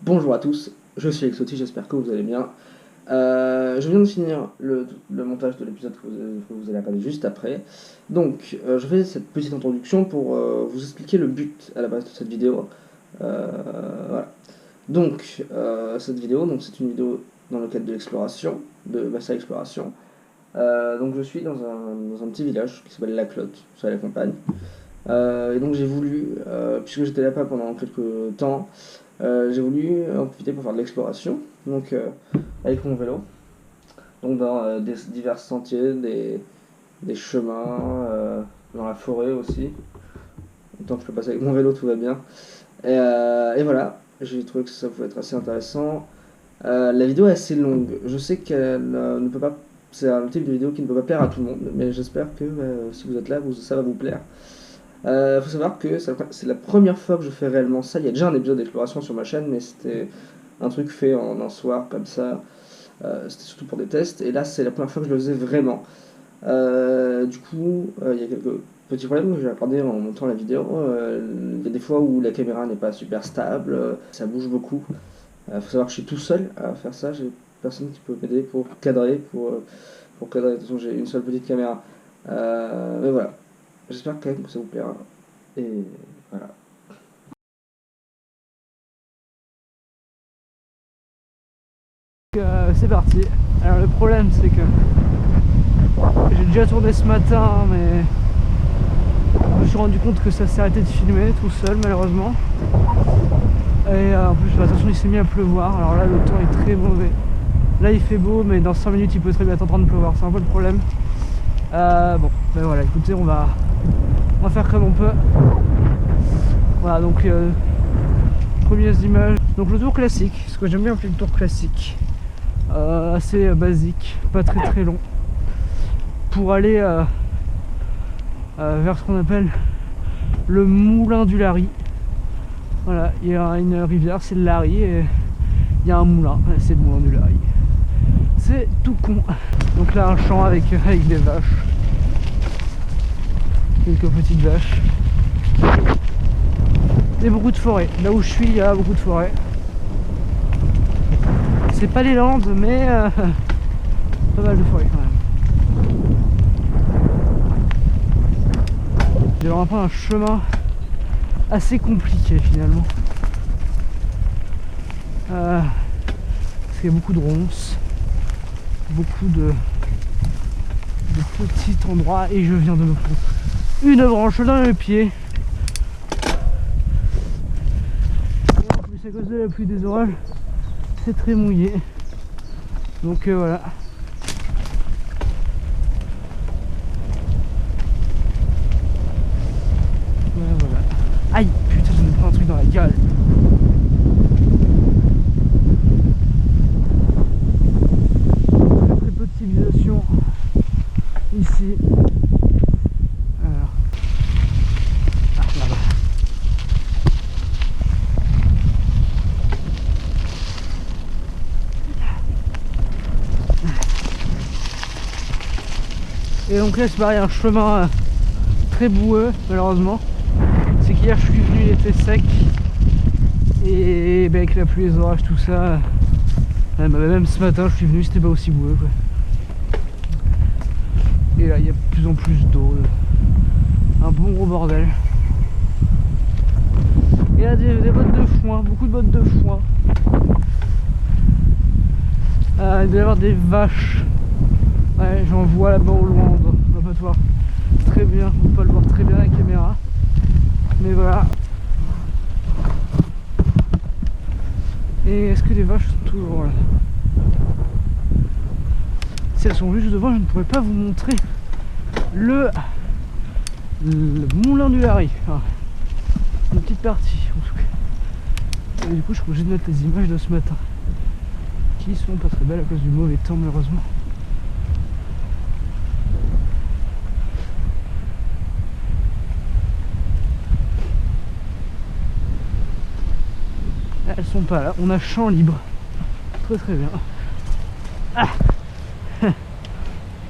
Bonjour à tous, je suis Exoti, j'espère que vous allez bien. Je viens de finir le montage de l'épisode que vous allez regarder juste après. Donc, je fais cette petite introduction pour vous expliquer le but à la base de cette vidéo. Voilà. Donc, cette vidéo, c'est une vidéo dans le cadre de l'exploration, de Massa Exploration. Donc, je suis dans un petit village qui s'appelle La Clotte, c'est à la campagne. Et donc, j'ai voulu, puisque j'étais là-bas pendant quelques temps, j'ai voulu en profiter pour faire de l'exploration, donc avec mon vélo, donc dans des divers sentiers, des chemins, dans la forêt aussi. Tant que je peux passer avec mon vélo, tout va bien. Et voilà, j'ai trouvé que ça pouvait être assez intéressant. La vidéo est assez longue, je sais qu'elle ne peut pas. C'est un type de vidéo qui ne peut pas plaire à tout le monde, mais j'espère que si vous êtes là, ça va vous plaire. Faut savoir que c'est la première fois que je fais réellement ça. Il y a déjà un épisode d'exploration sur ma chaîne, mais c'était un truc fait en un soir comme ça. C'était surtout pour des tests. Et là, c'est la première fois que je le faisais vraiment. Du coup, il y a quelques petits problèmes que j'ai accordé en montant la vidéo. Il y a des fois où la caméra n'est pas super stable, ça bouge beaucoup. Faut savoir que je suis tout seul à faire ça. J'ai personne qui peut m'aider pour cadrer. Pour cadrer. De toute façon, j'ai une seule petite caméra. Mais voilà. J'espère quand même que ça vous plaira. Et voilà. C'est parti. Alors le problème c'est que j'ai déjà tourné ce matin, mais je me suis rendu compte que ça s'est arrêté de filmer tout seul malheureusement. Et en plus attention, il s'est mis à pleuvoir. Alors là le temps est très mauvais. Là il fait beau, mais dans 5 minutes il peut très bien être en train de pleuvoir. C'est un peu le problème. Bon ben voilà, écoutez, on va faire comme on peut. Voilà, donc premières images. Donc le tour classique, ce que j'aime bien appeler le tour classique. Assez basique, pas très long, pour aller vers ce qu'on appelle le moulin du Lary. Voilà, il y a une rivière, c'est le Lary, et il y a un moulin, c'est le moulin du Lary. C'est tout con. Donc là, un champ avec des vaches, quelques petites vaches, et beaucoup de forêt. Là où je suis, il y a beaucoup de forêt. C'est pas les Landes, mais pas mal de forêt quand même. Je vais prendre un chemin assez compliqué finalement. Parce qu'il y a beaucoup de ronces, beaucoup de petits endroits, et je viens de me prendre une branche dans le pied. Et en plus, à cause de la pluie, des orages, c'est très mouillé, donc voilà. Voilà. Aïe, putain, je me prends un truc dans la gueule. Très peu de civilisation ici. Alors, là-bas. Et donc là c'est pareil, un chemin très boueux malheureusement. C'est qu'hier je suis venu, il était sec, et ben, avec la pluie, les orages, tout ça, même ce matin je suis venu, c'était pas aussi boueux quoi. Et là il y a de plus en plus d'eau, un bon gros bordel. Et là des bottes de foin, beaucoup de bottes de foin. Il doit y avoir des vaches. Ouais, j'en vois là-bas au loin, on va pas te voir très bien, on peut pas le voir très bien avec la caméra, mais voilà. Et est-ce que les vaches sont toujours là? Si elles sont juste devant, je ne pourrais pas vous montrer le moulin du Lary. Enfin, une petite partie en tout cas. Et du coup je suis obligé de mettre les images de ce matin, qui sont pas très belles à cause du mauvais temps malheureusement. Elles sont pas là, on a champ libre. Très bien. Ah.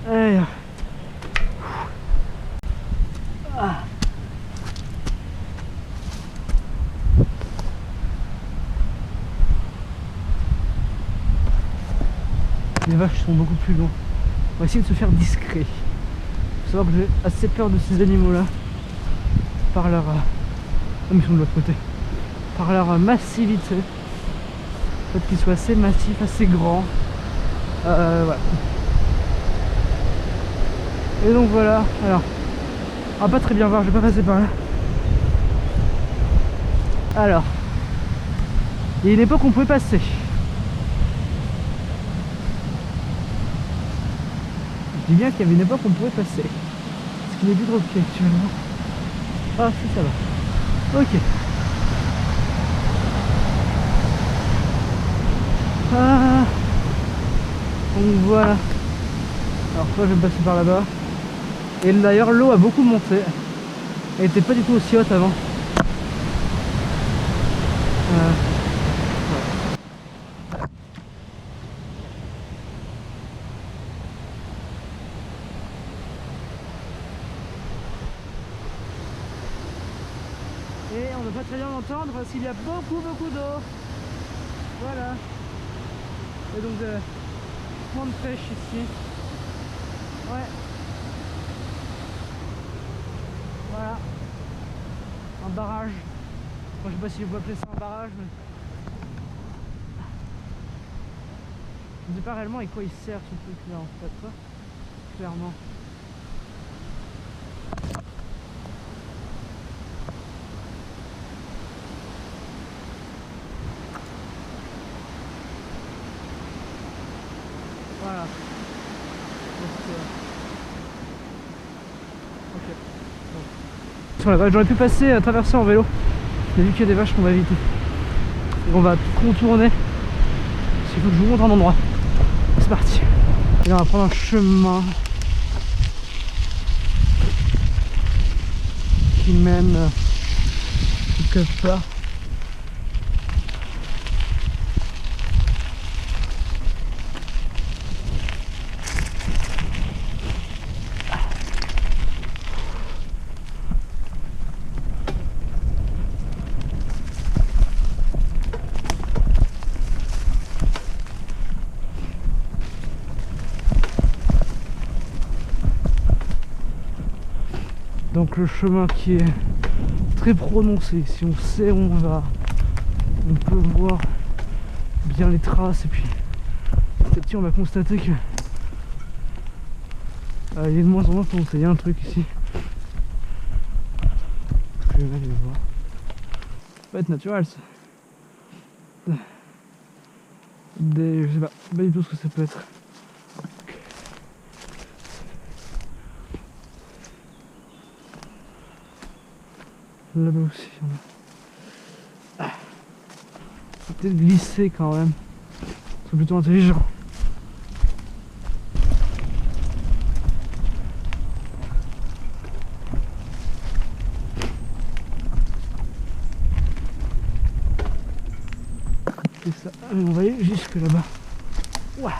Allez. Ah. Les vaches sont beaucoup plus loin. On va essayer de se faire discret. Faut savoir que j'ai assez peur de ces animaux là. Par leur... ils sont de l'autre côté. Par leur massivité. Le fait qu'ils soient assez massifs, assez grands. Voilà. Et donc voilà. Alors, on va pas très bien voir, je vais pas passer par là. Alors, il y a une époque où on pouvait passer. Je dis bien qu'il y avait une époque où on pouvait passer. Ce qui n'est plus trop le cas actuellement. Ah si, ça va. Ok. Ah. Donc voilà. Alors toi je vais passer par là-bas. Et d'ailleurs l'eau a beaucoup monté. Elle était pas du tout aussi haute avant. Et on ne peut pas très bien l'entendre parce qu'il y a beaucoup d'eau. Voilà. Et donc point de pêche ici. Ouais. Voilà. Un barrage. Moi, je sais pas si vous pouvez appeler ça un barrage, mais je ne sais pas réellement à quoi il sert ce truc là en fait, quoi. Clairement. Voilà. Donc, ok. Bon. Sur la vache, j'aurais pu passer à traverser en vélo. Mais vu qu'il y a des vaches qu'on va éviter. Et on va contourner. Il faut que je vous montre un endroit. C'est parti. Et là on va prendre un chemin qui mène quelque part. Donc le chemin qui est très prononcé, si on sait où on va, on peut voir bien les traces et puis petit à petit on va constater que il est de moins en moins prononcé. Il y a un truc ici que je vais aller voir. Ça va être naturel ça. Je sais pas du tout ce que ça peut être. Là-bas aussi, il y en a. Peut-être glisser quand même. C'est plutôt intelligent. C'est ça. Allez, on va aller jusque là-bas. Ouais.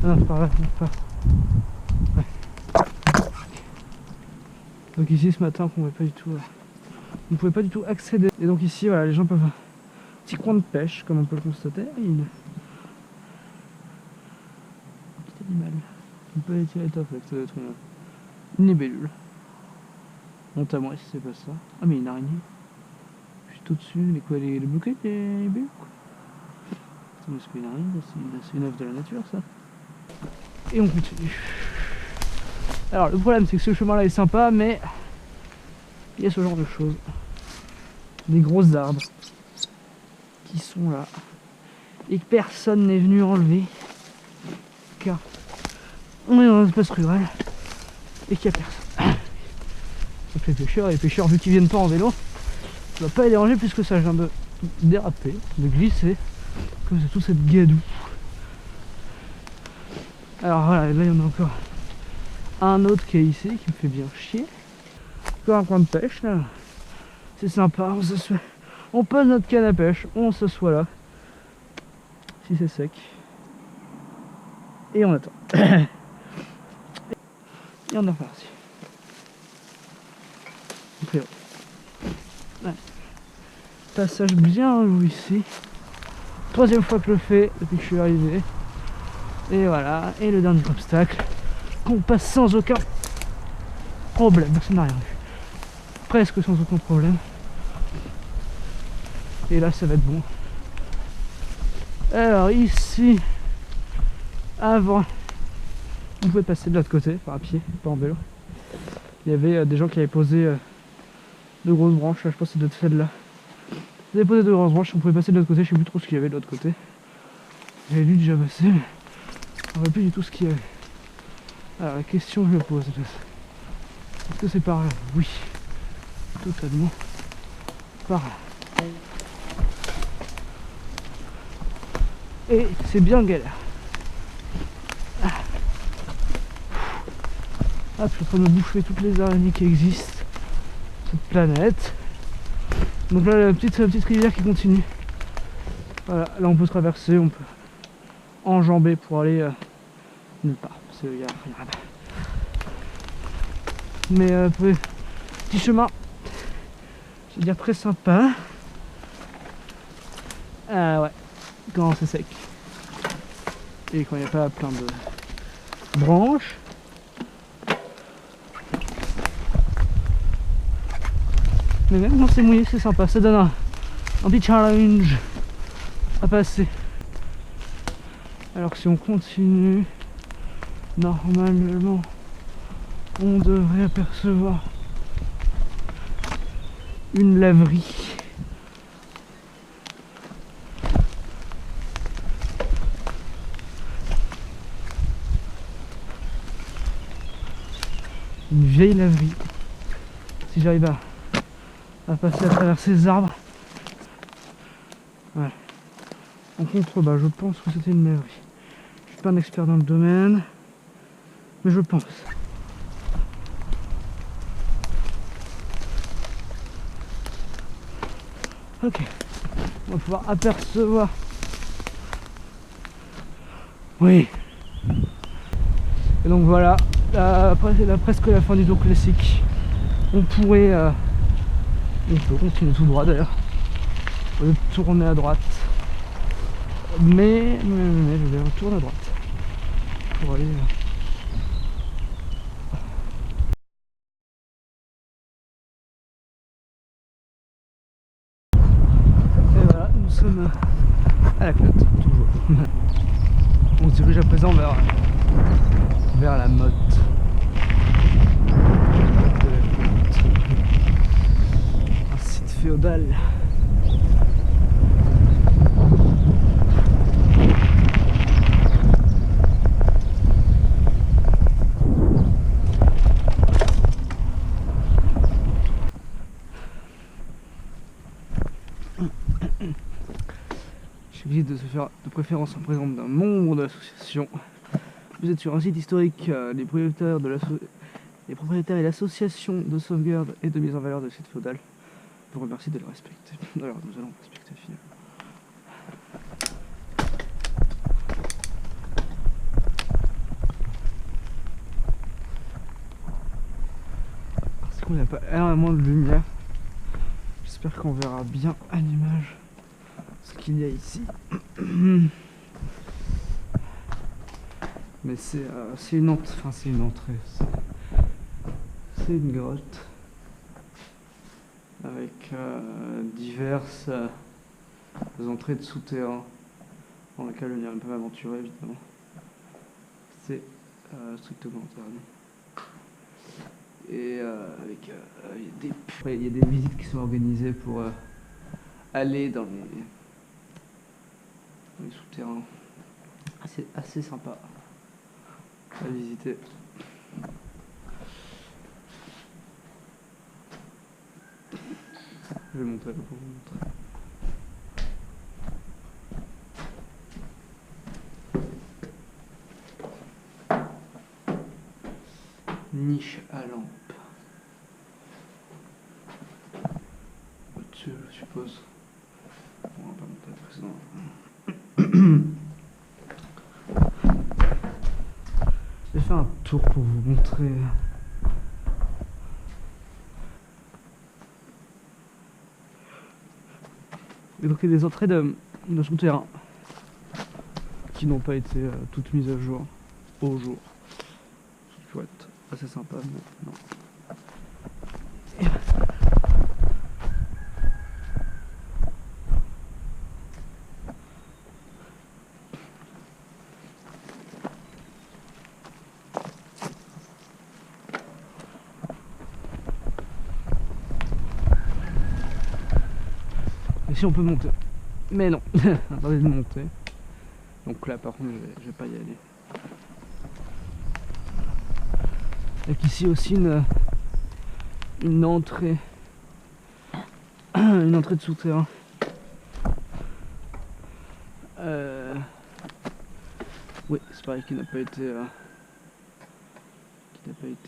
Ah non, c'est par là, c'est pas. Ouais. Donc ici ce matin on ne pouvait pas du tout accéder. Et donc ici voilà, les gens peuvent un petit coin de pêche comme on peut le constater. Un petit animal. On peut aller tirer l'étoffe avec, ça doit être une libellule. Honte à moi si c'est pas ça. Ah mais une araignée. Juste au-dessus, les quoi, les bloqués, les libellules quoi. Attends, mais c'est pas une araignée, c'est une œuvre de la nature ça. Et on continue. Alors le problème c'est que ce chemin là est sympa mais il y a ce genre de choses. Des gros arbres qui sont là et que personne n'est venu enlever car on est dans un espace rural et qu'il n'y a personne. Donc les pêcheurs vu qu'ils viennent pas en vélo, ça va pas les déranger puisque ça vient de déraper, de glisser comme c'est toute cette gadoue. Alors voilà, là il y en a encore un autre qui est ici qui me fait bien chier. Encore un coin de pêche là. C'est sympa, on pose notre canne à pêche, on s'assoit là. Si c'est sec. Et on attend. Et on est reparti. Ouais. Passage bien loup ici. Troisième fois que je le fais depuis que je suis arrivé. Et voilà, et le dernier obstacle qu'on passe sans aucun problème, ça n'a rien vu. Presque sans aucun problème. Et là ça va être bon. Alors ici, avant, on pouvait passer de l'autre côté, par à pied, pas en vélo. Il y avait des gens qui avaient posé de grosses branches, là je pense que c'est de celle-là. Ils avaient posé de grosses branches, on pouvait passer de l'autre côté, je sais plus trop ce qu'il y avait de l'autre côté. J'avais lu déjà passer, mais on ne voit plus du tout ce qu'il y avait. Alors la question que je me pose, est-ce que c'est par là? Oui, totalement par là. Et c'est bien galère. Ah, je suis en train de me bouffer toutes les araignées qui existent sur cette planète. Donc là, la petite rivière qui continue. Voilà, là on peut traverser, on peut enjamber pour aller nulle part. Parce qu'il y a rien là-bas. Mais petit chemin, je veux dire très sympa. Ah ouais, quand c'est sec. Et quand il n'y a pas plein de branches. Mais même quand c'est mouillé, c'est sympa, ça donne un petit challenge à passer. Alors si on continue, normalement, on devrait apercevoir une laverie. Une vieille laverie. Si j'arrive à passer à travers ces arbres. Ouais. En contrebas, je pense que c'était une laverie. Je suis pas un expert dans le domaine, mais je pense. Ok. On va pouvoir apercevoir. Oui. Et donc voilà. Après c'est presque la fin du tour classique. On pourrait on peut continuer tout droit d'ailleurs, au lieu de tourner à droite, mais je vais retourner à droite pour aller et voilà, nous sommes à la clotte toujours. On se dirige à présent vers la motte. Un site féodal. Je visite de se faire de préférence en présence d'un membre de l'association. Vous êtes sur un site historique, les propriétaires et l'association de sauvegarde et de mise en valeur de site féodal vous remercie de le respecter. Alors nous allons respecter finalement. Parce qu'on n'a pas énormément de lumière. J'espère qu'on verra bien à l'image ce qu'il y a ici. Mais c'est une entrée, enfin c'est une entrée, c'est une grotte avec diverses entrées de souterrain dans lesquelles on ne peut m'aventurer évidemment. C'est strictement interdit. Et il y a des visites qui sont organisées pour aller dans les souterrains. C'est assez sympa à visiter. Je vais monter là pour vous montrer. Niche à lampe. Au-dessus, je suppose. On va pas monter le précédent. Je vais faire un tour pour vous montrer Et donc il y a des entrées de souterrain qui n'ont pas été toutes mises à jour au jour. Ce qui pourrait être assez sympa, mais non. Ici on peut monter, mais non, attendez de monter. Donc là par contre je vais pas y aller. Avec ici aussi une entrée de souterrain. Oui, c'est pareil qui n'a pas été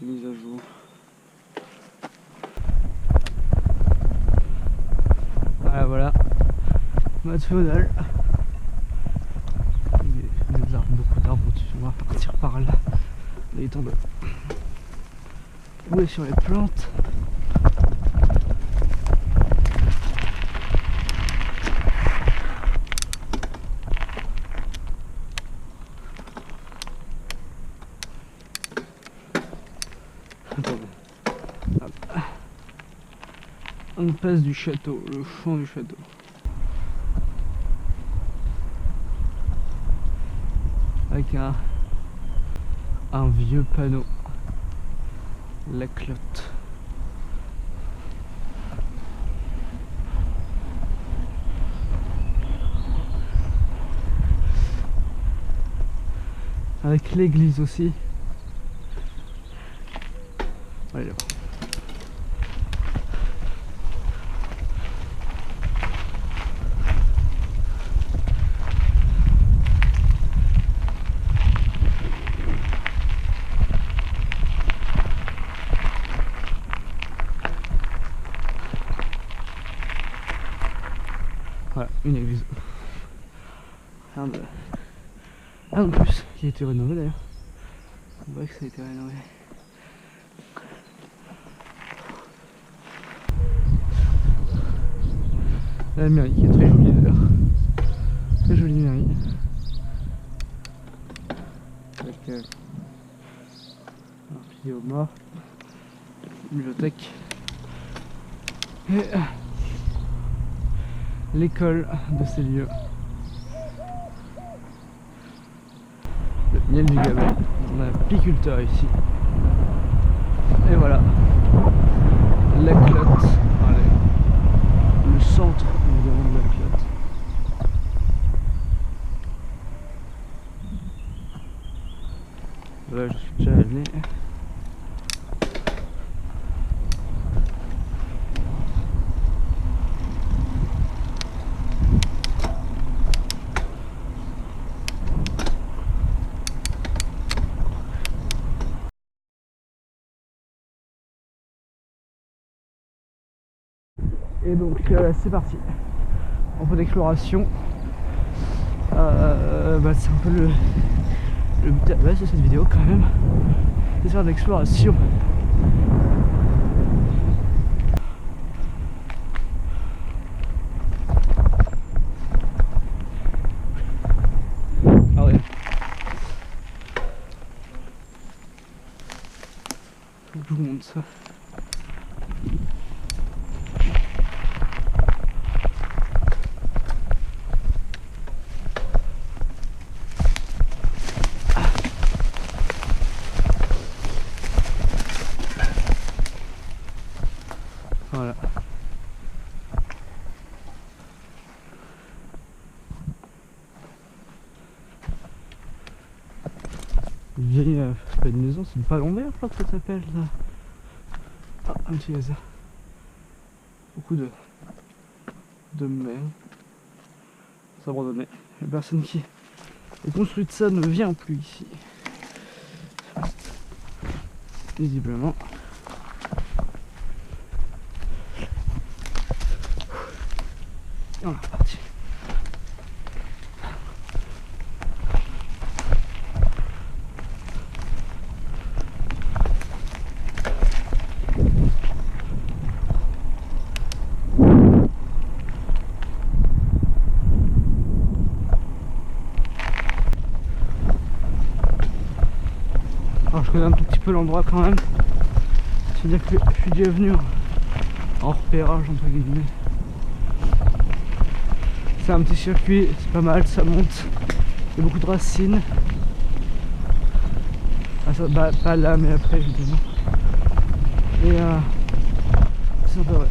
mise à jour. Voilà, mode féodal. Des arbres, beaucoup d'arbres au-dessus. On va partir par là. Il est temps de rouler sur les plantes. On passe du château, le champ du château. Avec un vieux panneau. La clotte. Avec l'église aussi. Allez, là. Voilà, une église. Rien de plus, qui a été rénové d'ailleurs. On voit que ça a été rénové. La mairie qui est très jolie d'ailleurs. Très jolie mairie. Avec un pied au mort. Bibliothèque. Et l'école de ces lieux. Le miel du Gabelle. On a un apiculteur ici. Et voilà. La clotte. Le centre évidemment de la clotte. Là je suis déjà allé. Et donc c'est parti, un peu d'exploration. C'est un peu le but de cette vidéo quand même, c'est faire de l'exploration. Ah ouais. Faut que je vous montre ça. Voilà. Une vieille, c'est pas une maison, c'est une palombière, je crois que ça s'appelle là. Ah, un petit hasard. Beaucoup de mer. S'abandonner. La personne qui a construit ça ne vient plus ici. Visiblement. On est parti. je connais un tout petit peu l'endroit quand même. C'est-à-dire que je suis déjà venu en repérage entre guillemets. C'est un petit circuit, c'est pas mal, ça monte. Il y a beaucoup de racines. Ah, ça, bah, pas là mais après évidemment. Et c'est sympa, ouais.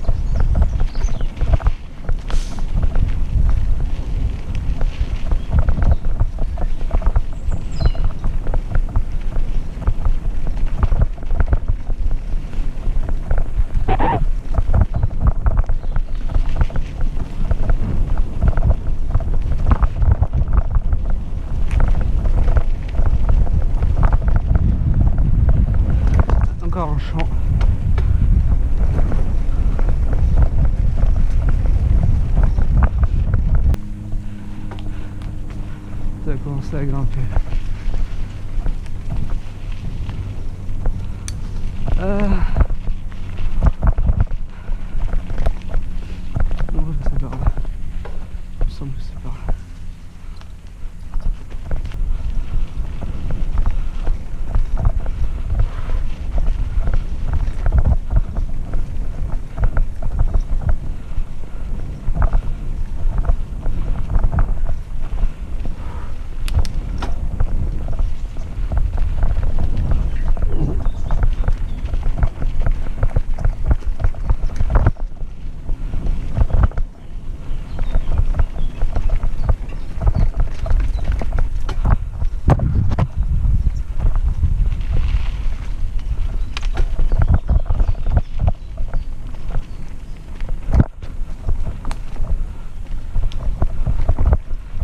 Encore un champ. Ça a commencé à grimper. Non, c'est par là. Il me semble que c'est par là.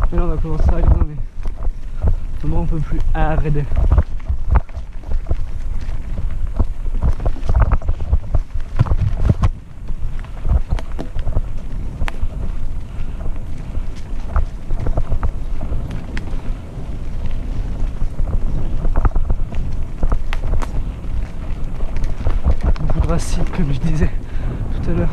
Et là on va commencer à aller dans les endroits un peu plus arides. Beaucoup de racines comme je disais tout à l'heure.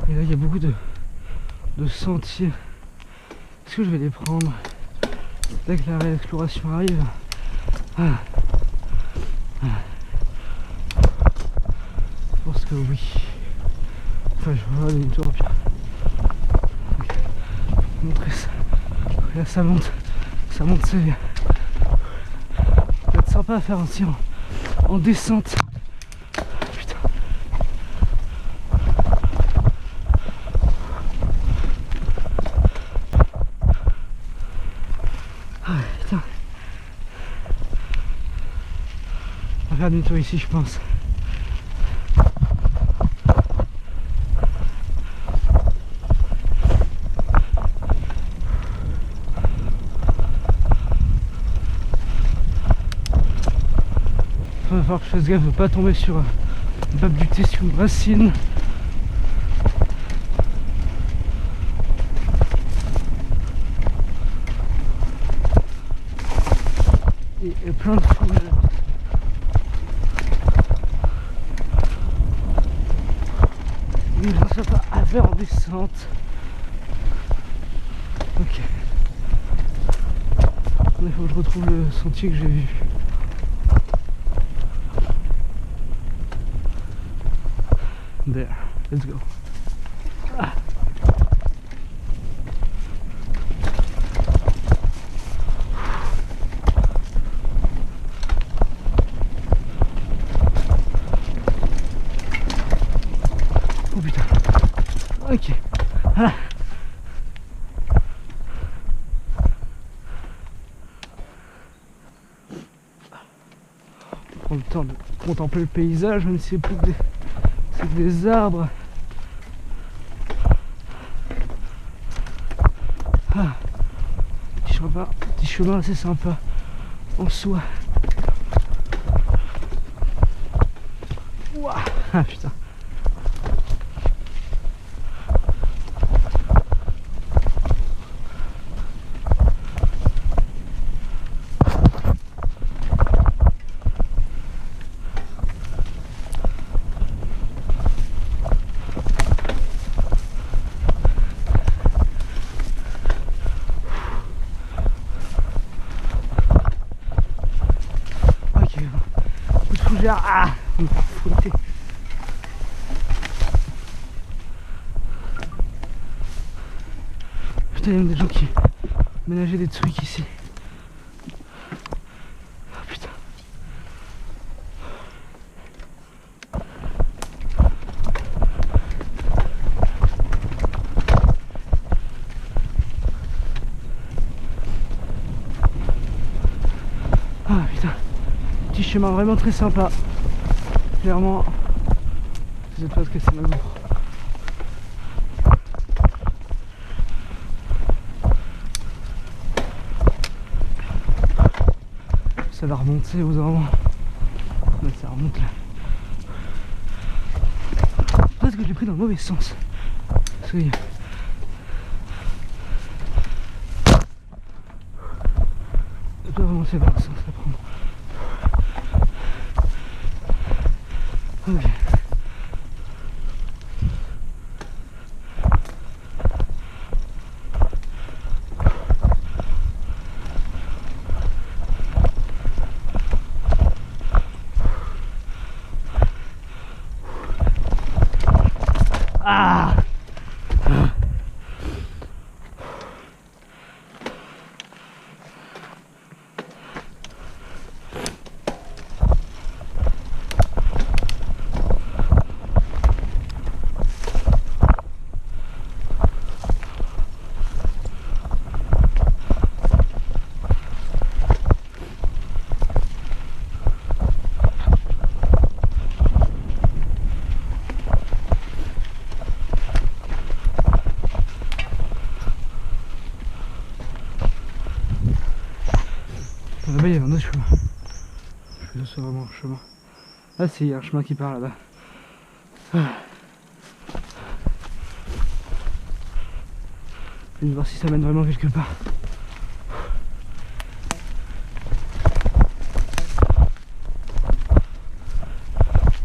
Et là il y a beaucoup de sentiers. Est-ce que je vais les prendre dès que la réexploration arrive? Je pense que oui. Enfin je vais aller une tour bien. Okay. Montrer ça. Et là ça monte, c'est bien. Ça va être sympa à faire aussi en descente. Putain. Ah putain. On va faire demi-tour ici je pense. Il va falloir que je fasse gaffe de ne pas tomber sur pas buter sur une racine. Et plein de fouilles. Il ne reste pas à faire en descente. Ok. Il faut que je retrouve le sentier que j'ai vu. There, let's go. Ah. Oh putain. Ok. Ah. On prend le temps de contempler le paysage, même si c'est plus des arbres. petit chemin assez sympa en soi. Ouah. Ah putain. Ah, fouetté. Putain, il y a même des gens qui ménageaient des trucs ici. Ah putain. Ah putain. Petit chemin vraiment très sympa. Clairement, vous êtes pas que c'est mal bon. Ça va remonter aux moment. Ouais, ça remonte là. Peut-être que je l'ai pris dans le mauvais sens. Parce que... je dois remonter vers le sens à prendre. Ok. Ah! Là-bas il y a un autre chemin. Je sais pas si c'est vraiment un chemin. Ah si, il y a un chemin qui part là-bas. Ah. Je vais voir si ça mène vraiment quelque part.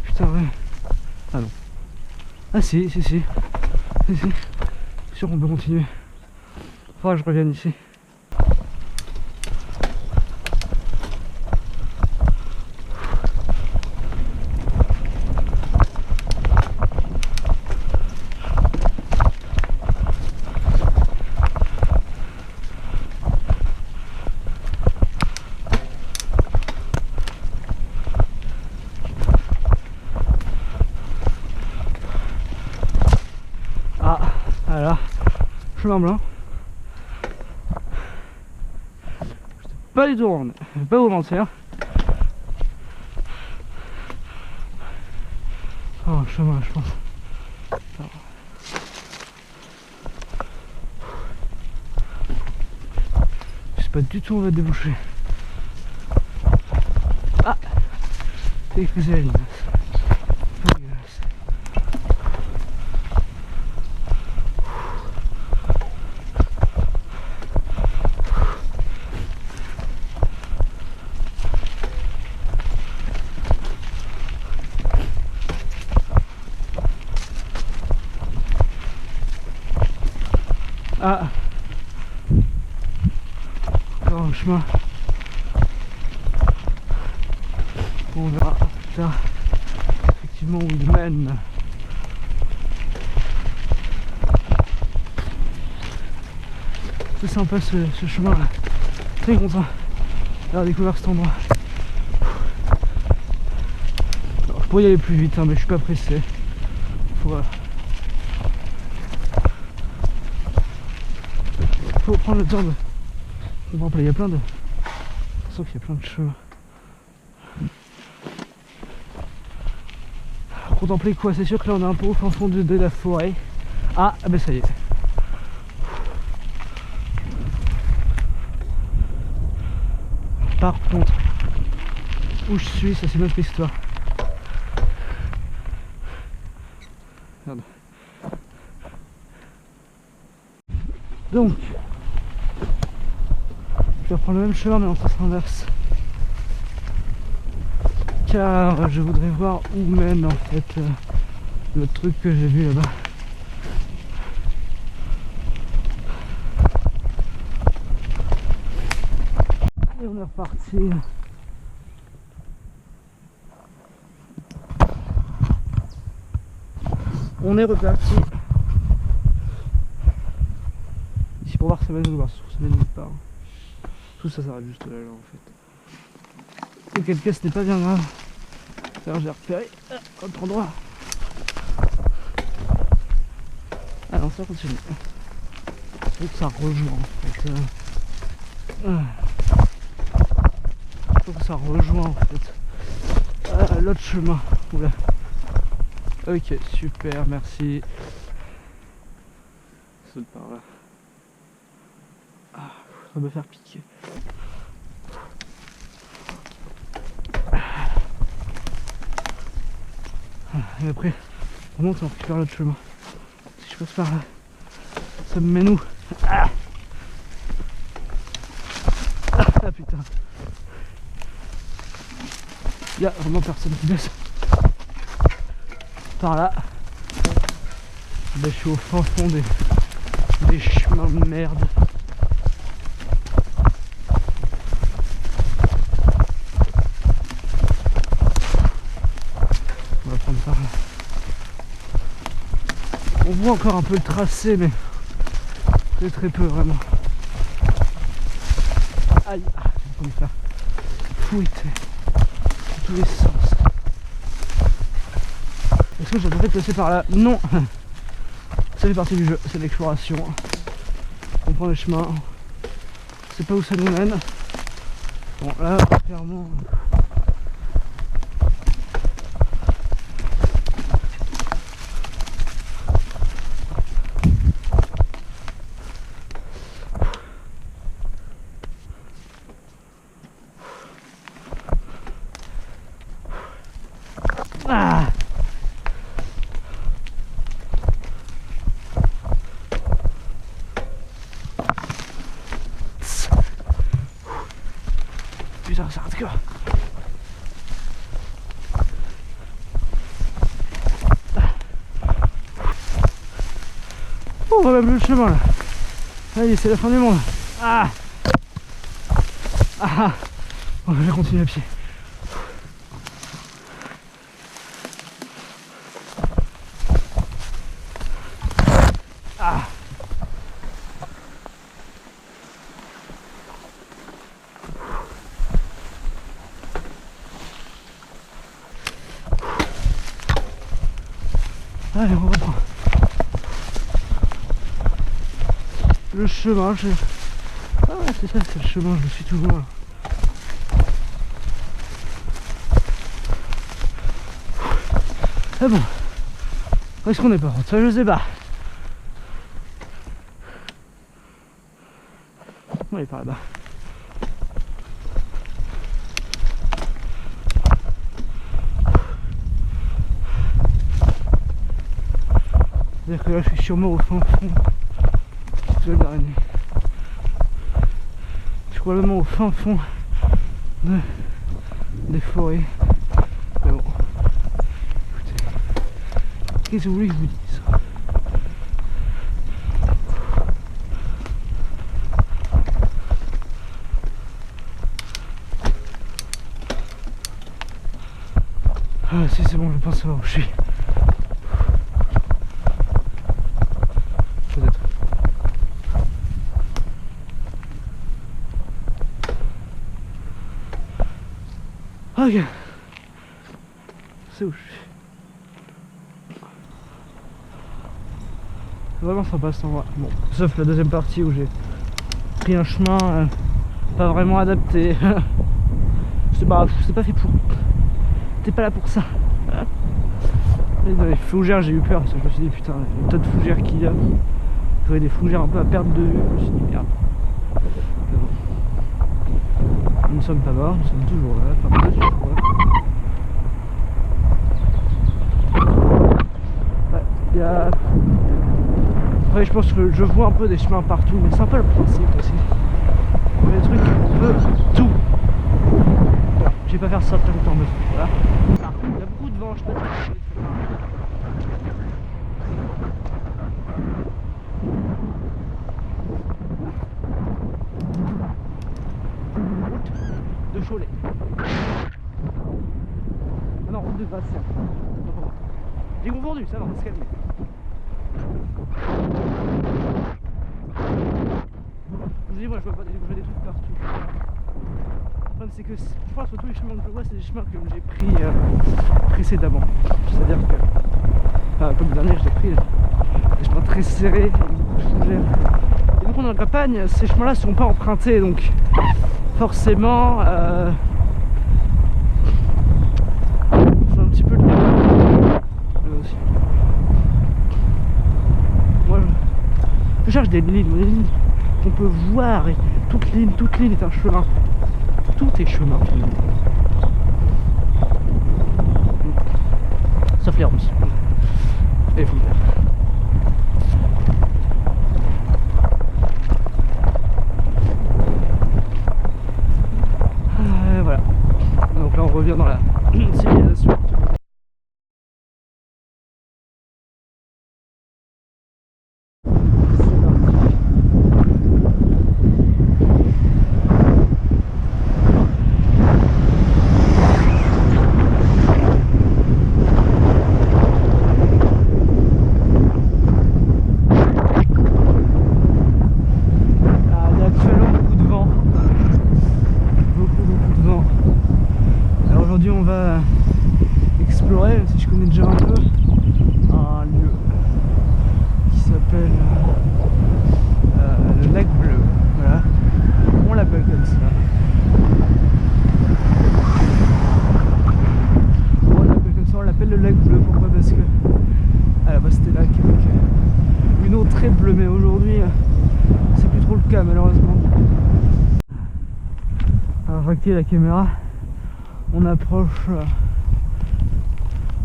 Putain ouais. Ah non. Ah si. Si. C'est sûr qu'on peut continuer. Faudra que je revienne ici. Voilà, chemin blanc. Pas du tout rond, pas vous mentir. Oh, un chemin, je pense. Je sais pas du tout où on va déboucher. Ah, c'est écrasé la ligne. Ah, encore un chemin. On verra plus tard effectivement où il mène. C'est sympa ce chemin là. Très content d'avoir découvert cet endroit. Alors, je pourrais y aller plus vite hein, mais je suis pas pressé. Faut prendre le temps de contempler. Il y a plein de... Sauf qu'il y a plein de chemins. Contempler quoi? C'est sûr que là on est un peu au fin fond de la forêt. Ah ben ça y est. Par contre, où je suis, ça c'est notre histoire. Merde. Donc, je vais reprendre le même chemin mais en sens inverse. Car je voudrais voir où mène en fait le truc que j'ai vu là-bas. Et on est reparti. On est reparti. Ici pour voir ça mène où, voir ça mène nulle part. Tout ça s'arrête juste là, en fait. Auquel cas ce n'est pas bien grave. Alors j'ai repéré autre endroit. Ah non, ça continue. Faut que ça rejoint en fait. Faut que ça rejoint en fait. L'autre chemin. Oula. Ok, super, merci. Saute par là. Ah, ça va me faire piquer. Et après, on monte, on récupère l'autre chemin. Si je passe par là, ça me mène où? Ah putain. Il y a vraiment personne qui baisse. Par là. Ben, je suis au fin fond des chemins de merde. On va prendre par là. On voit encore un peu le tracé, mais très peu vraiment. Aïe, on va faire fouetter dans tous les sens. Est-ce que je devrais passer par là? Non. Ça fait partie du jeu, c'est l'exploration. On prend le chemin. Je sais pas où ça nous mène. Bon là, clairement. Ah! Putain, c'est hardcore. Oh, on a plus le chemin là. Allez, c'est la fin du monde. Ah! Ah! Bon, je vais continuer à pied. Ah! Allez, on reprend. Le chemin, ah ouais, c'est ça, c'est le chemin, je me suis toujours là. Ah bon. Où est-ce qu'on est par contre? Ça je sais pas. On est par là-bas. C'est-à-dire que là je suis sûrement au fin fond de l'araignée. Je suis probablement au fin fond des forêts. Mais bon. Écoutez. Qu'est-ce que vous voulez que je vous dise? Ah si c'est bon, je pense savoir où je suis. Peut-être. Ok. C'est où je suis. C'est vraiment sympa cet endroit. Bon, sauf la deuxième partie où j'ai pris un chemin pas vraiment adapté. C'est pas fait pour. T'es pas là pour ça. Et dans les fougères, j'ai eu peur parce que je me suis dit putain, les tas de fougères qu'il y a. J'aurais des fougères un peu à perte de vue. Je me suis dit merde. ne sommes pas morts, nous sommes toujours là, enfin pas toujours là. Ouais, il y a... Après je pense que je vois un peu des chemins partout, mais c'est un peu le principe aussi. Il y a des trucs, on peut tout. Voilà, je vais pas faire ça très longtemps, mais voilà. Il y a beaucoup de vent, je sais pas si vous pouvez très bien. Route de Cholet. Ah non, route de Gratien. J'ai confondu, ça va, on va se calmer. Je vous dis, moi je vois des trucs partout. Le problème c'est que je pense que tous les chemins que je vois, c'est des chemins que j'ai pris précédemment. C'est-à-dire que, enfin, comme le dernier, je l'ai pris des chemins très serrés, et donc on est en campagne, ces chemins-là ne sont pas empruntés, donc forcément, c'est un petit peu le cas. Aussi. Moi, je cherche des lignes qu'on peut voir, et toute ligne est un chemin. Tout est chemin. Sauf les ronces. Et les frontières. Voilà. Donc là on revient dans la civilisation. On va explorer, même si je connais déjà un peu, un lieu qui s'appelle le lac bleu. Voilà, on l'appelle comme ça. On l'appelle le lac bleu. Pourquoi? Parce que à la base c'était lac avec une eau très bleue, mais aujourd'hui c'est plus trop le cas malheureusement. Alors je vais activer la caméra. On approche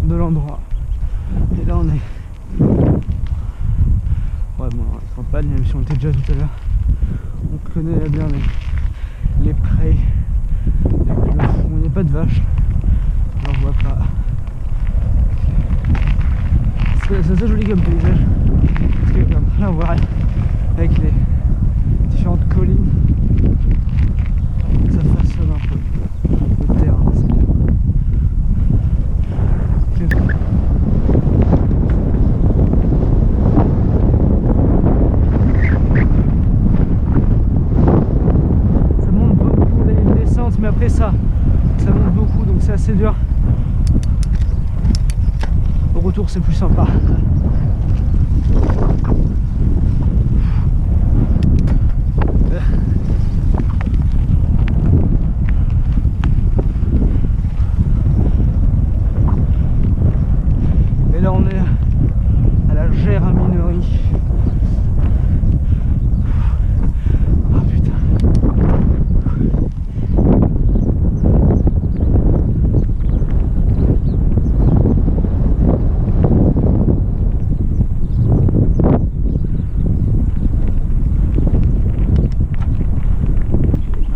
de l'endroit. Et là on est... Ouais bon, la campagne, même si on était déjà tout à l'heure. On connaît bien les prés. Il n'y a pas de vaches. J'en vois pas. C'est assez joli comme paysage. Parce que comme là on voit rien. Avec les différentes collines. Ça façonne un peu le terrain. Ça monte beaucoup les descentes, mais après ça monte beaucoup, donc c'est assez dur. Au retour c'est plus sympa. Et là on est à la Géraminerie. Ah putain.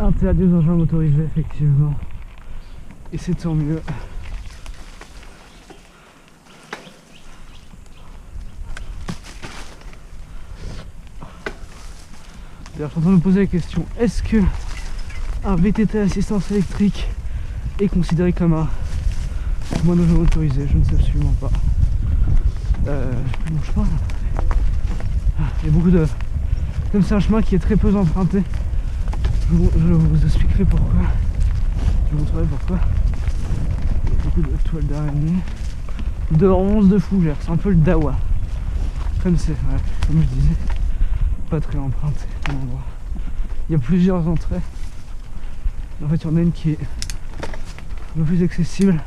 Interdit aux engins motorisés effectivement. Et c'est tant mieux. D'ailleurs, je suis en train de me poser la question, est-ce que un VTT assistance électrique est considéré comme un moyen motorisé? Je ne sais absolument pas. Bon chemin. Il y a beaucoup de... Comme c'est un chemin qui est très peu emprunté, je vous expliquerai pourquoi. Je vous montrerai pourquoi. Il y a beaucoup de toiles d'araignée, de ronces, de fougères, c'est un peu le dawa. Comme c'est, ouais, comme je disais, pas très emprunté comme endroit. Il y a plusieurs entrées. En fait, il y en a une qui est un peu plus accessible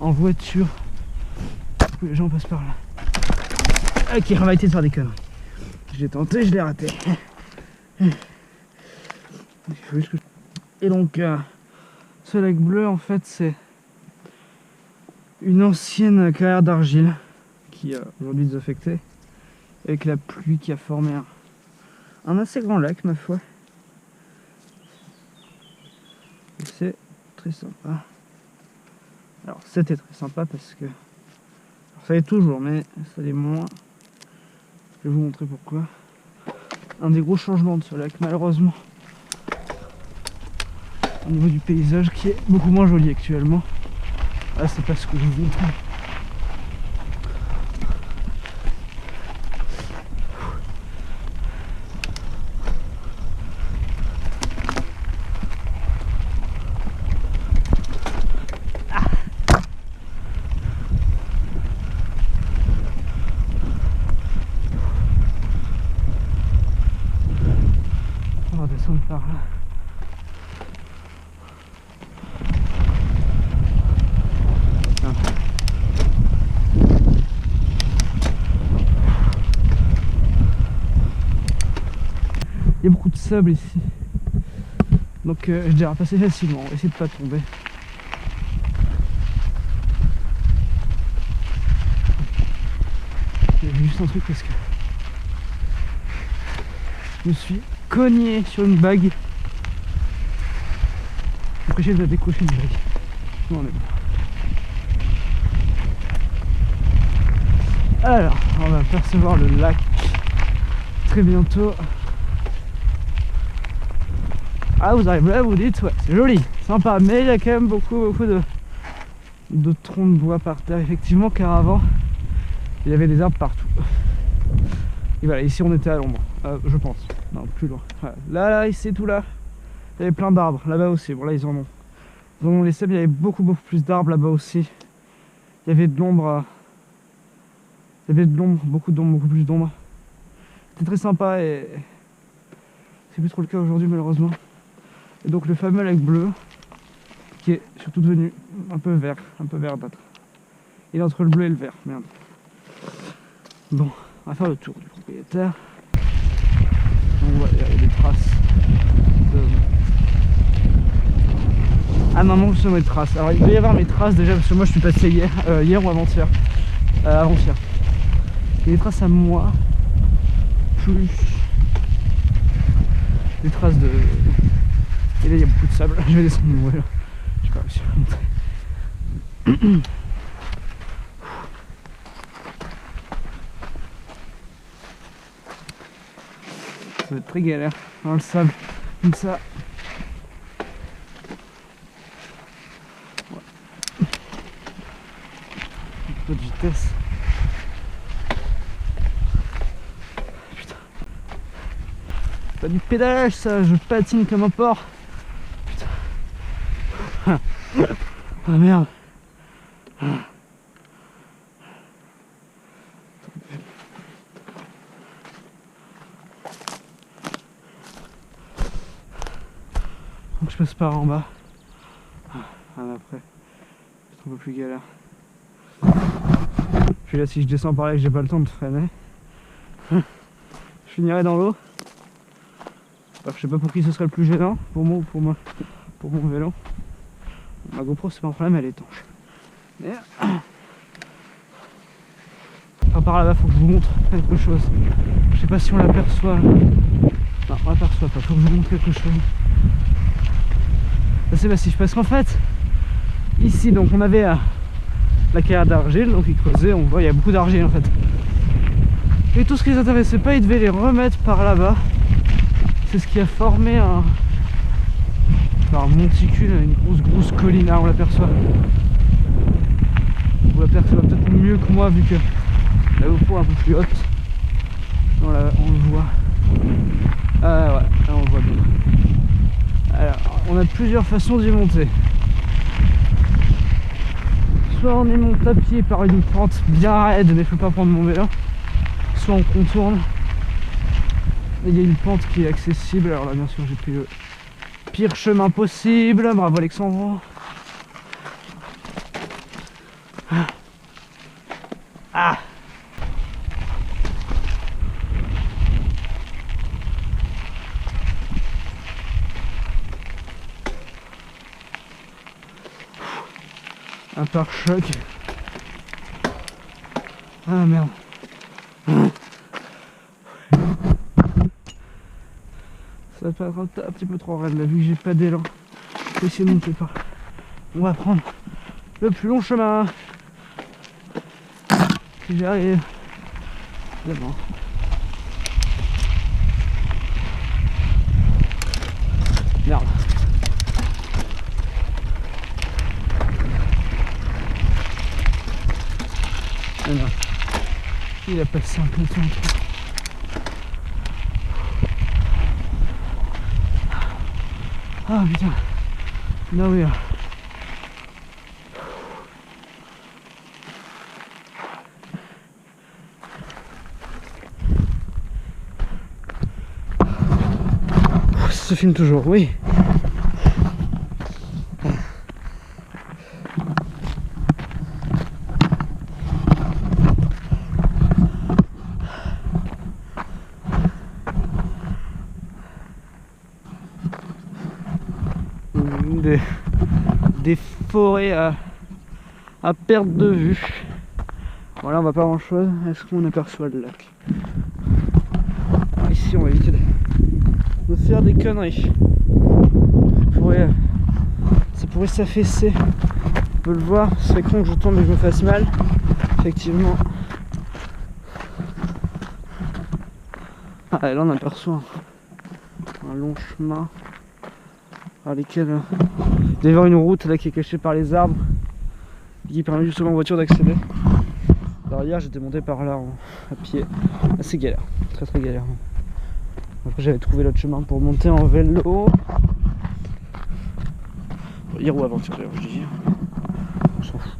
en voiture. Les gens passent par là. Ok, on va essayer de faire des conneries. Je l'ai tenté, je l'ai raté. Et donc, ce lac bleu, en fait, c'est une ancienne carrière d'argile qui a aujourd'hui désaffectée, avec la pluie qui a formé un assez grand lac, ma foi. Et c'est très sympa. Alors, c'était très sympa parce que... Alors, ça l'est toujours, mais ça l'est moins. Je vais vous montrer pourquoi. Un des gros changements de ce lac, malheureusement, au niveau du paysage, qui est beaucoup moins joli actuellement. Ah, c'est pas ce que je vous montre. On va descendre par là. Il y a beaucoup de sable ici, donc je dirais passer facilement, on va essayer de pas tomber. Il y a juste un truc parce que je me suis cogné sur une bague. Donc j'ai de la décrocher une bague. Non, on est bon. Alors, on va apercevoir le lac très bientôt. Ah, vous arrivez là, vous dites, ouais, c'est joli, sympa, mais il y a quand même beaucoup de troncs de bois par terre, effectivement, car avant, il y avait des arbres partout. Et voilà, ici on était à l'ombre, je pense, non, plus loin. Voilà. Là, ici, tout là, il y avait plein d'arbres, là-bas aussi, bon là, ils en ont laissé, mais il y avait beaucoup plus d'arbres là-bas aussi. Il y avait de l'ombre, beaucoup d'ombre, beaucoup plus d'ombre. C'était très sympa et c'est plus trop le cas aujourd'hui, malheureusement. Et donc le fameux lac bleu, qui est surtout devenu un peu verdâtre. Il est entre le bleu et le vert, merde. Bon, on va faire le tour du propriétaire. On voit, il y a des traces de... Ah non, non, justement, mes traces. Alors il doit y avoir mes traces déjà, parce que moi je suis passé hier ou avant-hier. Avant-hier. Il y a des traces à moi, plus des traces de... Et là il y a beaucoup de sable, je vais descendre mon vélo. Je sais pas réussi à monter. Ça va être très galère dans le sable, comme ça. Ouais. Un peu de vitesse. Putain. C'est pas du pédalage ça, je patine comme un porc. Putain. Ah merde. Donc je passe par en bas. Après, c'est un peu plus galère. Puis là, si je descends par là et que j'ai pas le temps de freiner, je finirai dans l'eau. Alors, je sais pas pour qui ce serait le plus gênant, pour moi ou pour mon vélo. Ma GoPro c'est pas un problème, elle est étanche. Mais... Enfin, par là-bas, faut que je vous montre quelque chose. Je sais pas si on l'aperçoit. Non, on l'aperçoit pas, faut que je vous montre quelque chose. C'est massif parce qu'en fait, ici donc on avait la carrière d'argile, donc ils creusaient, on voit il y a beaucoup d'argile en fait. Et tout ce qui les intéressait pas, ils devaient les remettre par là-bas. C'est ce qui a formé un monticule, une grosse colline. Là on l'aperçoit. On l'aperçoit peut-être mieux que moi vu que la GoPro est un peu plus haute. On le voit. Ah ouais, là on le voit bien. Alors, on a plusieurs façons d'y monter. Soit on y monte à pied par une pente bien raide, mais il faut pas prendre mon vélo. Soit on contourne. Et il y a une pente qui est accessible. Alors là, bien sûr, j'ai pris le pire chemin possible. Bravo Alexandre. Ah. Un pare-choc. Ah merde. Ça va pas être un petit peu trop raide là, vu que j'ai pas d'élan. Je vais essayer de monter par. On va prendre le plus long chemin. Si j'arrive. D'abord. Merde. Ah non. Il a passé un peu de temps. Ah putain. Là oui. Ça se filme toujours, oui. Des forêts à perte de vue. Voilà, on va pas grand chose. Est-ce qu'on aperçoit le lac? Alors ici, on va éviter de faire des conneries. Ça pourrait s'affaisser. On peut le voir, ce serait con que je tombe et que je me fasse mal. Effectivement. Ah, et là on aperçoit un long chemin par lesquels il doit y avoir une route là qui est cachée par les arbres qui permet justement aux voitures d'accéder. Alors hier j'étais monté par là à pied, assez galère, très très galère. Après j'avais trouvé l'autre chemin pour monter en vélo. Hier ou avant-hier d'ailleurs je dis. On s'en fout.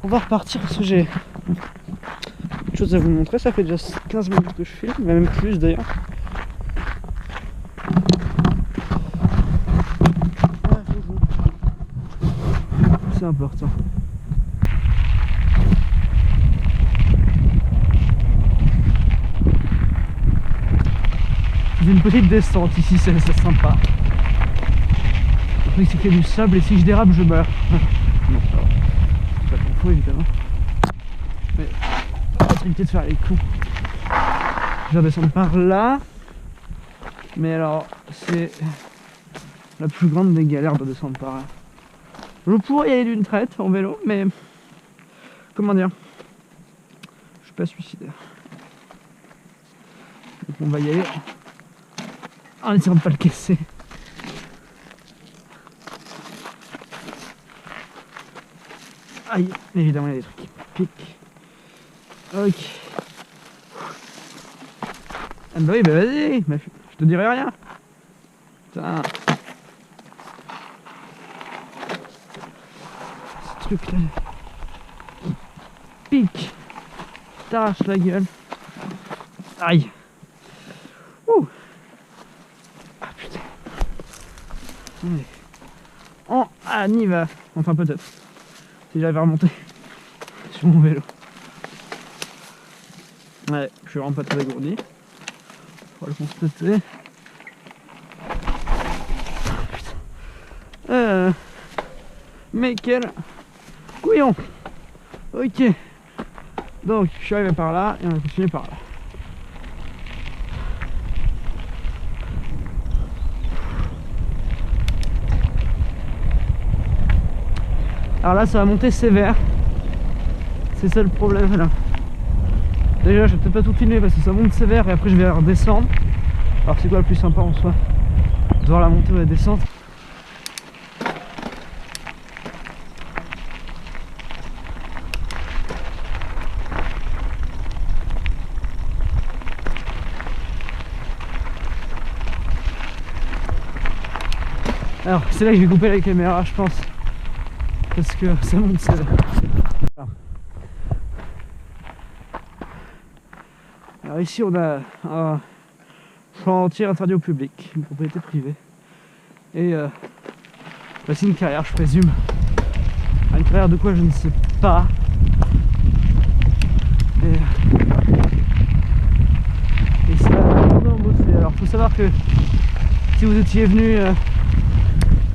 On va repartir parce que j'ai autre chose à vous montrer. Ça fait déjà 15 minutes que je filme, même plus d'ailleurs. C'est important. J'ai une petite descente ici, c'est sympa. Après c'est qu'il y a du sable et si je dérape je meurs. Non, ça va. C'est pas trop faux évidemment. Mais on va éviter de faire les coups. Je vais descendre par là. Mais alors c'est la plus grande des galères de descendre par là. Je pourrais y aller d'une traite en vélo, mais comment dire, je suis pas suicidaire. Donc on va y aller en essayant de pas le casser. Aïe, évidemment il y a des trucs qui piquent. Ok. Ah bah oui, bah vas-y, je te dirai rien. Putain. Ce truc là pique, t'arrache la gueule. Aïe. Ouh. Ah putain. Allez. On y va. Enfin peut-être. Si j'avais remonté sur mon vélo. Ouais, je suis vraiment pas très dégourdi. Faut le constater. Putain. Mais quel couillon. Ok. Donc je suis arrivé par là et on va continuer par là. Alors là ça va monter sévère. C'est ça le problème là. Déjà je vais peut-être pas tout filmer parce que ça monte sévère et après je vais redescendre. Alors c'est quoi le plus sympa en soi? De voir la montée ou la descente. Alors c'est là que je vais couper la caméra je pense. Parce que ça monte sévère. Alors ici on a un chantier interdit au public, une propriété privée. Et bah, c'est une carrière je présume. Une carrière de quoi je ne sais pas. Et ça va bosser. Alors faut savoir que si vous étiez venu il y a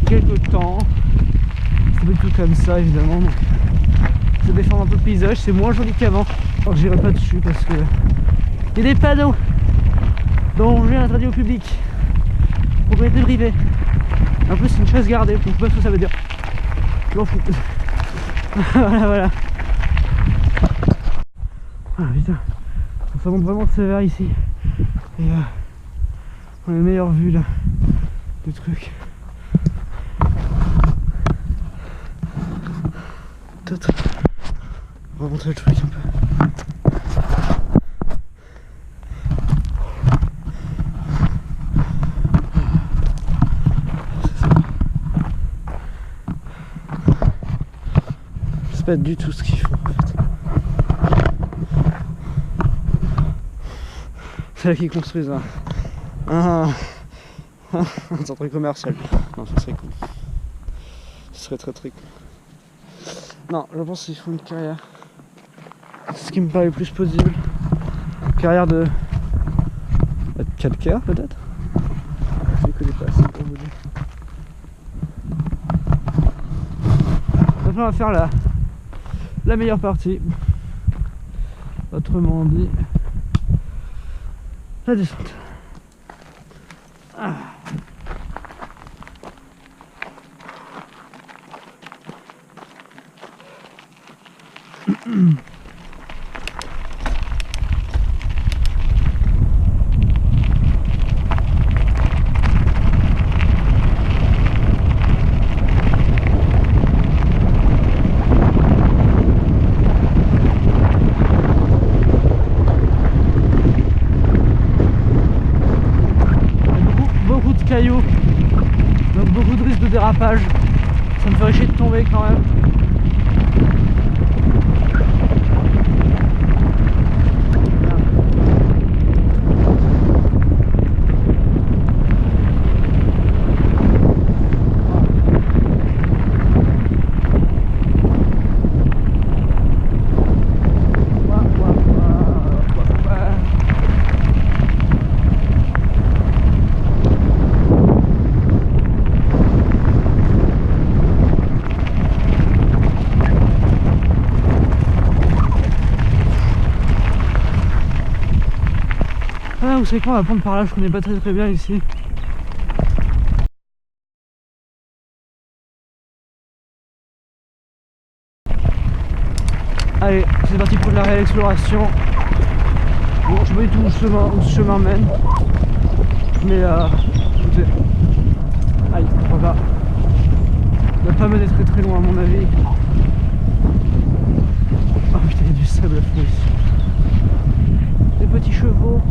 quelques temps. C'est plus comme ça évidemment, donc ça déforme un peu le paysage, c'est moins joli qu'avant. Alors que j'irai pas dessus parce que il y a des panneaux danger interdit au public, propriété privée. En plus c'est une chaise gardée, je sais pas ce que ça veut dire. Je m'en fous. voilà. Ah putain, ça monte vraiment sévère ici. Et on a les meilleures vues là du truc. Peut-être remonter le truc un peu. Je sais pas du tout ce qu'ils font en fait. C'est là qu'ils construisent un centre commercial. Non, ce serait cool. Ce serait très très cool. Non, je pense qu'ils font une carrière. C'est ce qui me paraît le plus possible. Une carrière de calcaire peut-être. Je ne connais pas assez pour vous dire. Maintenant on va faire la meilleure partie. Autrement dit, la descente. Ah. Beaucoup de cailloux, donc beaucoup de risques de dérapage. Ça me ferait chier de tomber quand même. Ah, vous savez quoi, on va prendre par là, je connais pas très bien ici. Allez, c'est parti pour de la réelle exploration. Bon, je sais pas du tout où ce chemin mène. Mais écoutez. Aïe, on va pas mener très loin à mon avis. Oh putain, il y a du sable à fond ici. Des petits chevaux.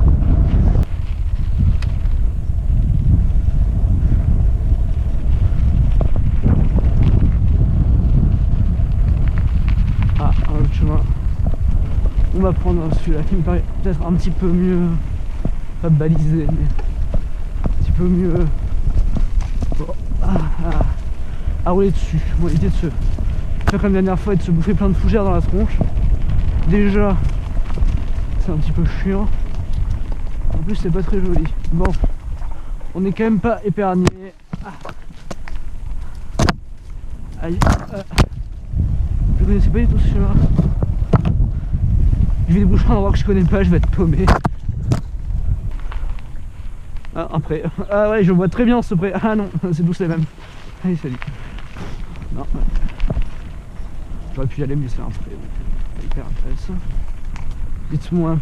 Ah, un autre chemin. On va prendre celui-là qui me paraît peut-être un petit peu mieux, pas balisé, mais un petit peu mieux à rouler dessus. Bon, l'idée de se faire comme la dernière fois et de se bouffer plein de fougères dans la tronche. Déjà, c'est un petit peu chiant. En plus, c'est pas très joli. Bon, on n'est quand même pas épargné. Aïe. Je connaissais pas du tout ce chemin. Je vais déboucher un endroit que je connais pas, je vais être paumé. Ah, un pré. Ah ouais, je vois très bien ce pré. Ah non, c'est tous les mêmes. Allez, salut. Non, j'aurais pu y aller, mais c'est un pré. Hyper intéressant. Dites-moi.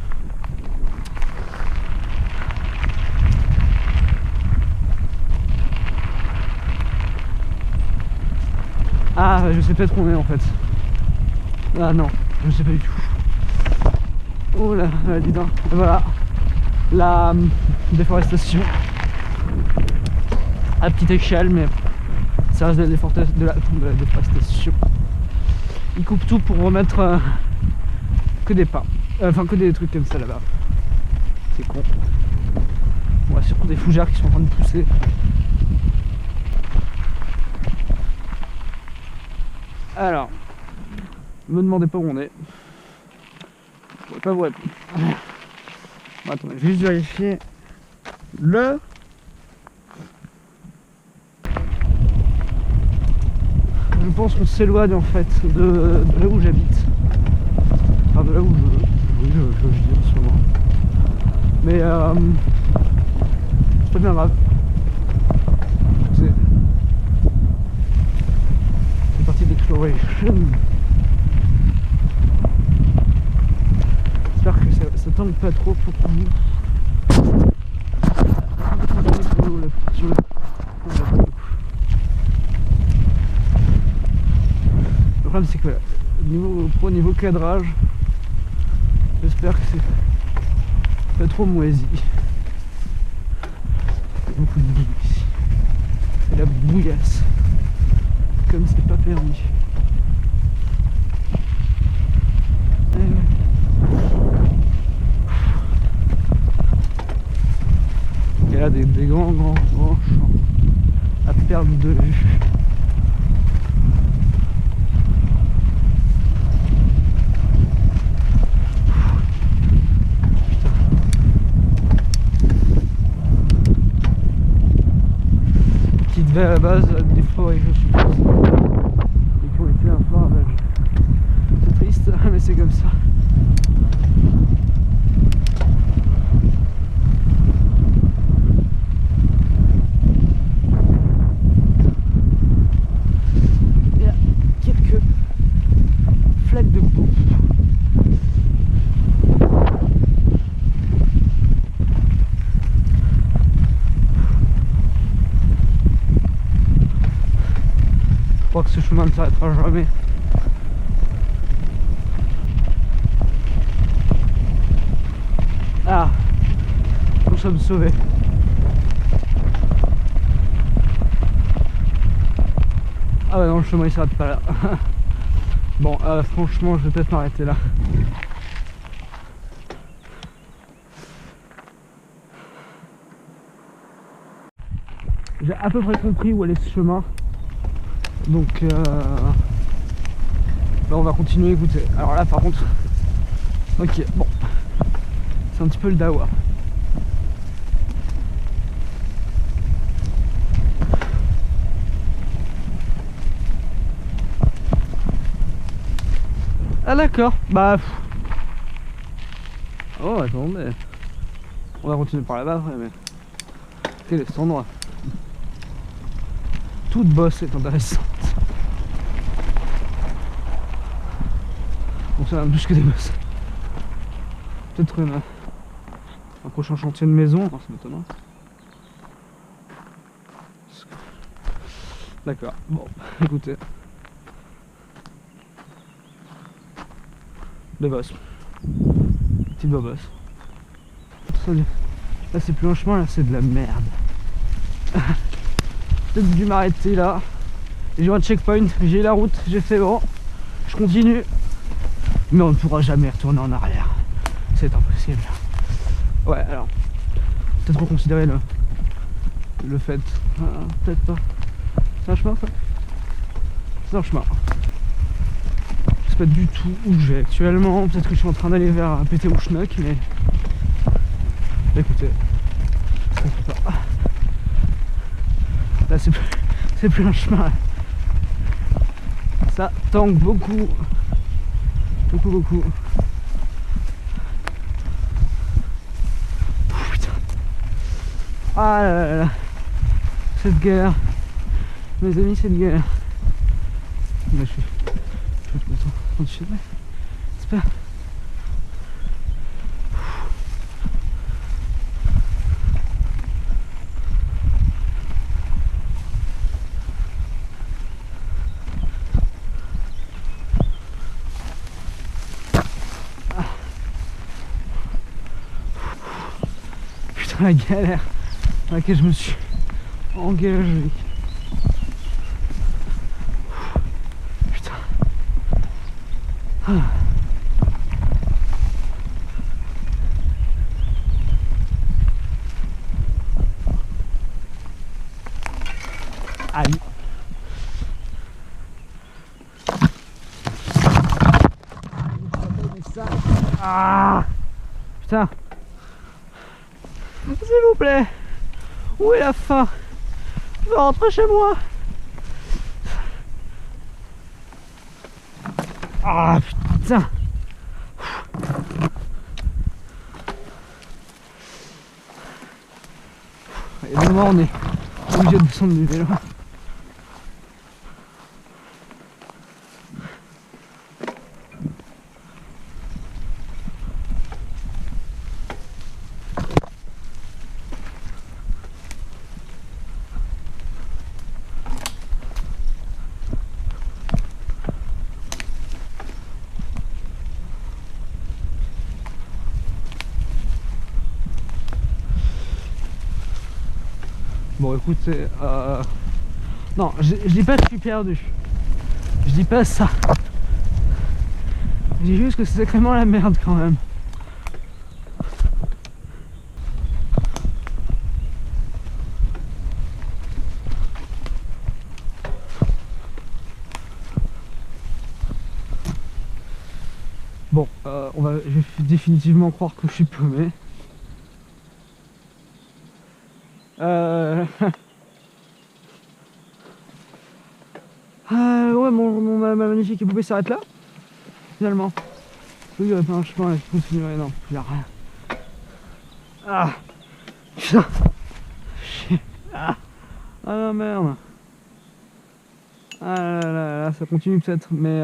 Ah, je sais peut-être où on est en fait. Ah non, je sais pas du tout. Oh là, dis donc. Voilà. La déforestation. À petite échelle, mais ça reste de la déforestation. Ils coupent tout pour remettre que des pins. Enfin, que des trucs comme ça là-bas. C'est con. Ouais, surtout des fougères qui sont en train de pousser. Alors, ne me demandez pas où on est. Je pourrais pas vous répondre. Bon, attendez, je vais juste vérifier le pense qu'on s'éloigne en fait de là où j'habite. Enfin de là où je vis en ce moment. Mais c'est pas bien grave. C'est partie d'exploration. J'espère que ça tangue pas trop pour vous. Sur le problème c'est que voilà, niveau cadrage, j'espère que c'est pas trop moisi. Il y a beaucoup de boue ici. C'est la bouillasse. Comme c'est pas permis. Et là des grands champs à perte de vue. Qui devait à la base des forêts, je suppose, et qui ont été un peu ravagées. C'est triste, mais c'est comme ça. Il y a quelques flaques de boue. Je crois que ce chemin ne s'arrêtera jamais. Ah, nous sommes sauvés. Ah ouais non, le chemin il s'arrête pas là. Bon, franchement je vais peut-être m'arrêter là. J'ai à peu près compris où allait ce chemin. Donc bah on va continuer à écouter. Alors là par contre, ok, bon, c'est un petit peu le dawa. Ah d'accord, bah oh attendez, on va continuer par là-bas après, mais quel est cet endroit? Toute bosse est intéressante. Bon, ça va plus que des bosses. Peut-être un prochain chantier de maison, enfin, c'est étonnant. D'accord, bon, écoutez. Des bosses. Petite bosse. Là c'est plus un chemin, là c'est de la merde. Peut-être dû m'arrêter là. J'ai un checkpoint, j'ai la route, j'ai fait bon. Je continue. Mais on ne pourra jamais retourner en arrière. C'est impossible. Ouais, alors. Peut-être reconsidérer le fait. Peut-être pas. C'est un chemin ça? C'est un chemin. Je sais pas du tout où je vais actuellement. Peut-être que je suis en train d'aller vers Pété ou Schnock, mais. Écoutez. Je comprends pas. Là c'est plus un chemin. Ça tangue beaucoup. Beaucoup. Oh, putain. Ah là là. Cette guerre. Mes amis, cette guerre. Là, je suis content de chez moi. J'espère. La galère dans laquelle je me suis engagé. Putain. Aïe. Ah. Putain. S'il vous plaît, où est la fin? Je veux rentrer chez moi. Ah putain. Et vraiment on est obligé de descendre du vélo. Bon écoute, non, je dis pas que je suis perdu. Je dis pas ça. Je dis juste que c'est sacrément la merde quand même. Bon, je vais définitivement croire que je suis paumé. Ouais, ma magnifique épopée s'arrête là, finalement. Oui, il n'y aurait pas un chemin qui continuerait, non, il n'y a rien. Ah putain. Ah non, merde. Ah là, ça continue peut-être, mais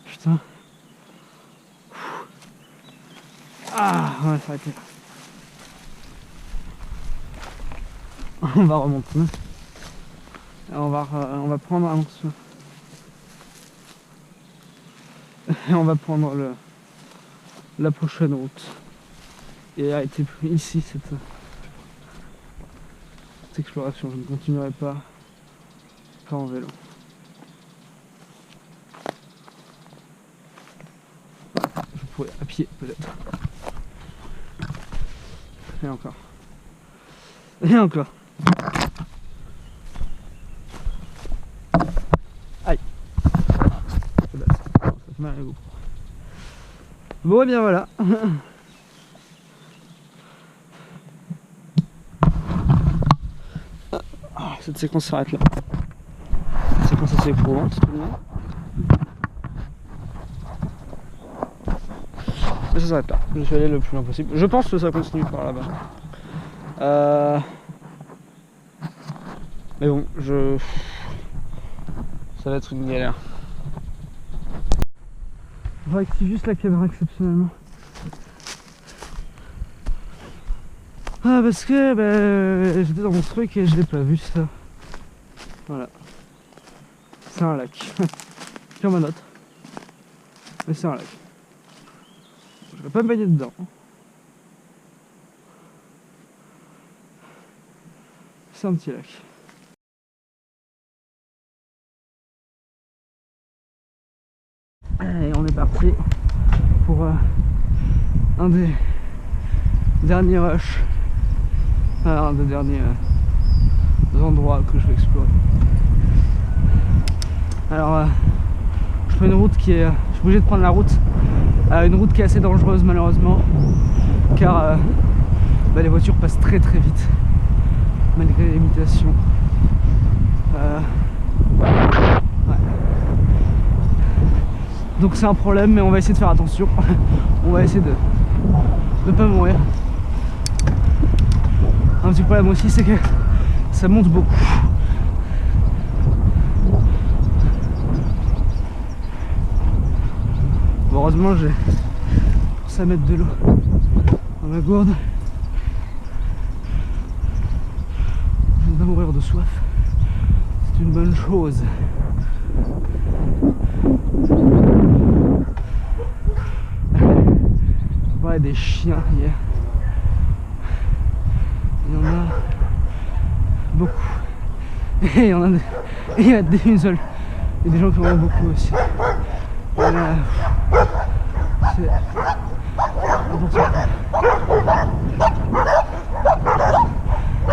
putain. Ah, on va s'arrêter là. On va remonter. On va prendre un morceau. Et on va prendre la prochaine route. Et arrêter ici cette exploration. Je ne continuerai pas en vélo. Je pourrais à pied peut-être. Et encore. Et encore. Aïe. Ça fait mal à la GoPro. Bon et bien voilà. Cette séquence s'arrête là. Cette séquence assez éprouvante tout de même. Et ça s'arrête là. Je suis allé le plus loin possible. Je pense que ça continue par là-bas. Mais bon, ça va être une galère. On va activer juste la caméra exceptionnellement. Ah parce que j'étais dans mon truc et je l'ai pas vu ça. Voilà. C'est un lac. Sur ma note. Mais c'est un lac. Je vais pas me baigner dedans. C'est un petit lac. Et on est parti pour un des derniers rushs. Un des derniers endroits que je vais explorer. Alors je prends une route qui est... je suis obligé de prendre la route. Une route qui est assez dangereuse malheureusement. Car les voitures passent très très vite. Malgré les limitations. Ouais. Donc c'est un problème mais on va essayer de faire attention. On va essayer de ne pas mourir. Un petit problème aussi c'est que ça monte beaucoup. Bon, heureusement j'ai pensé à mettre de l'eau dans ma gourde. Je ne vais pas mourir de soif. C'est une bonne chose. On parlait des chiens hier. Il y en a beaucoup. Et il y en a il y a des gens qui en ont beaucoup aussi.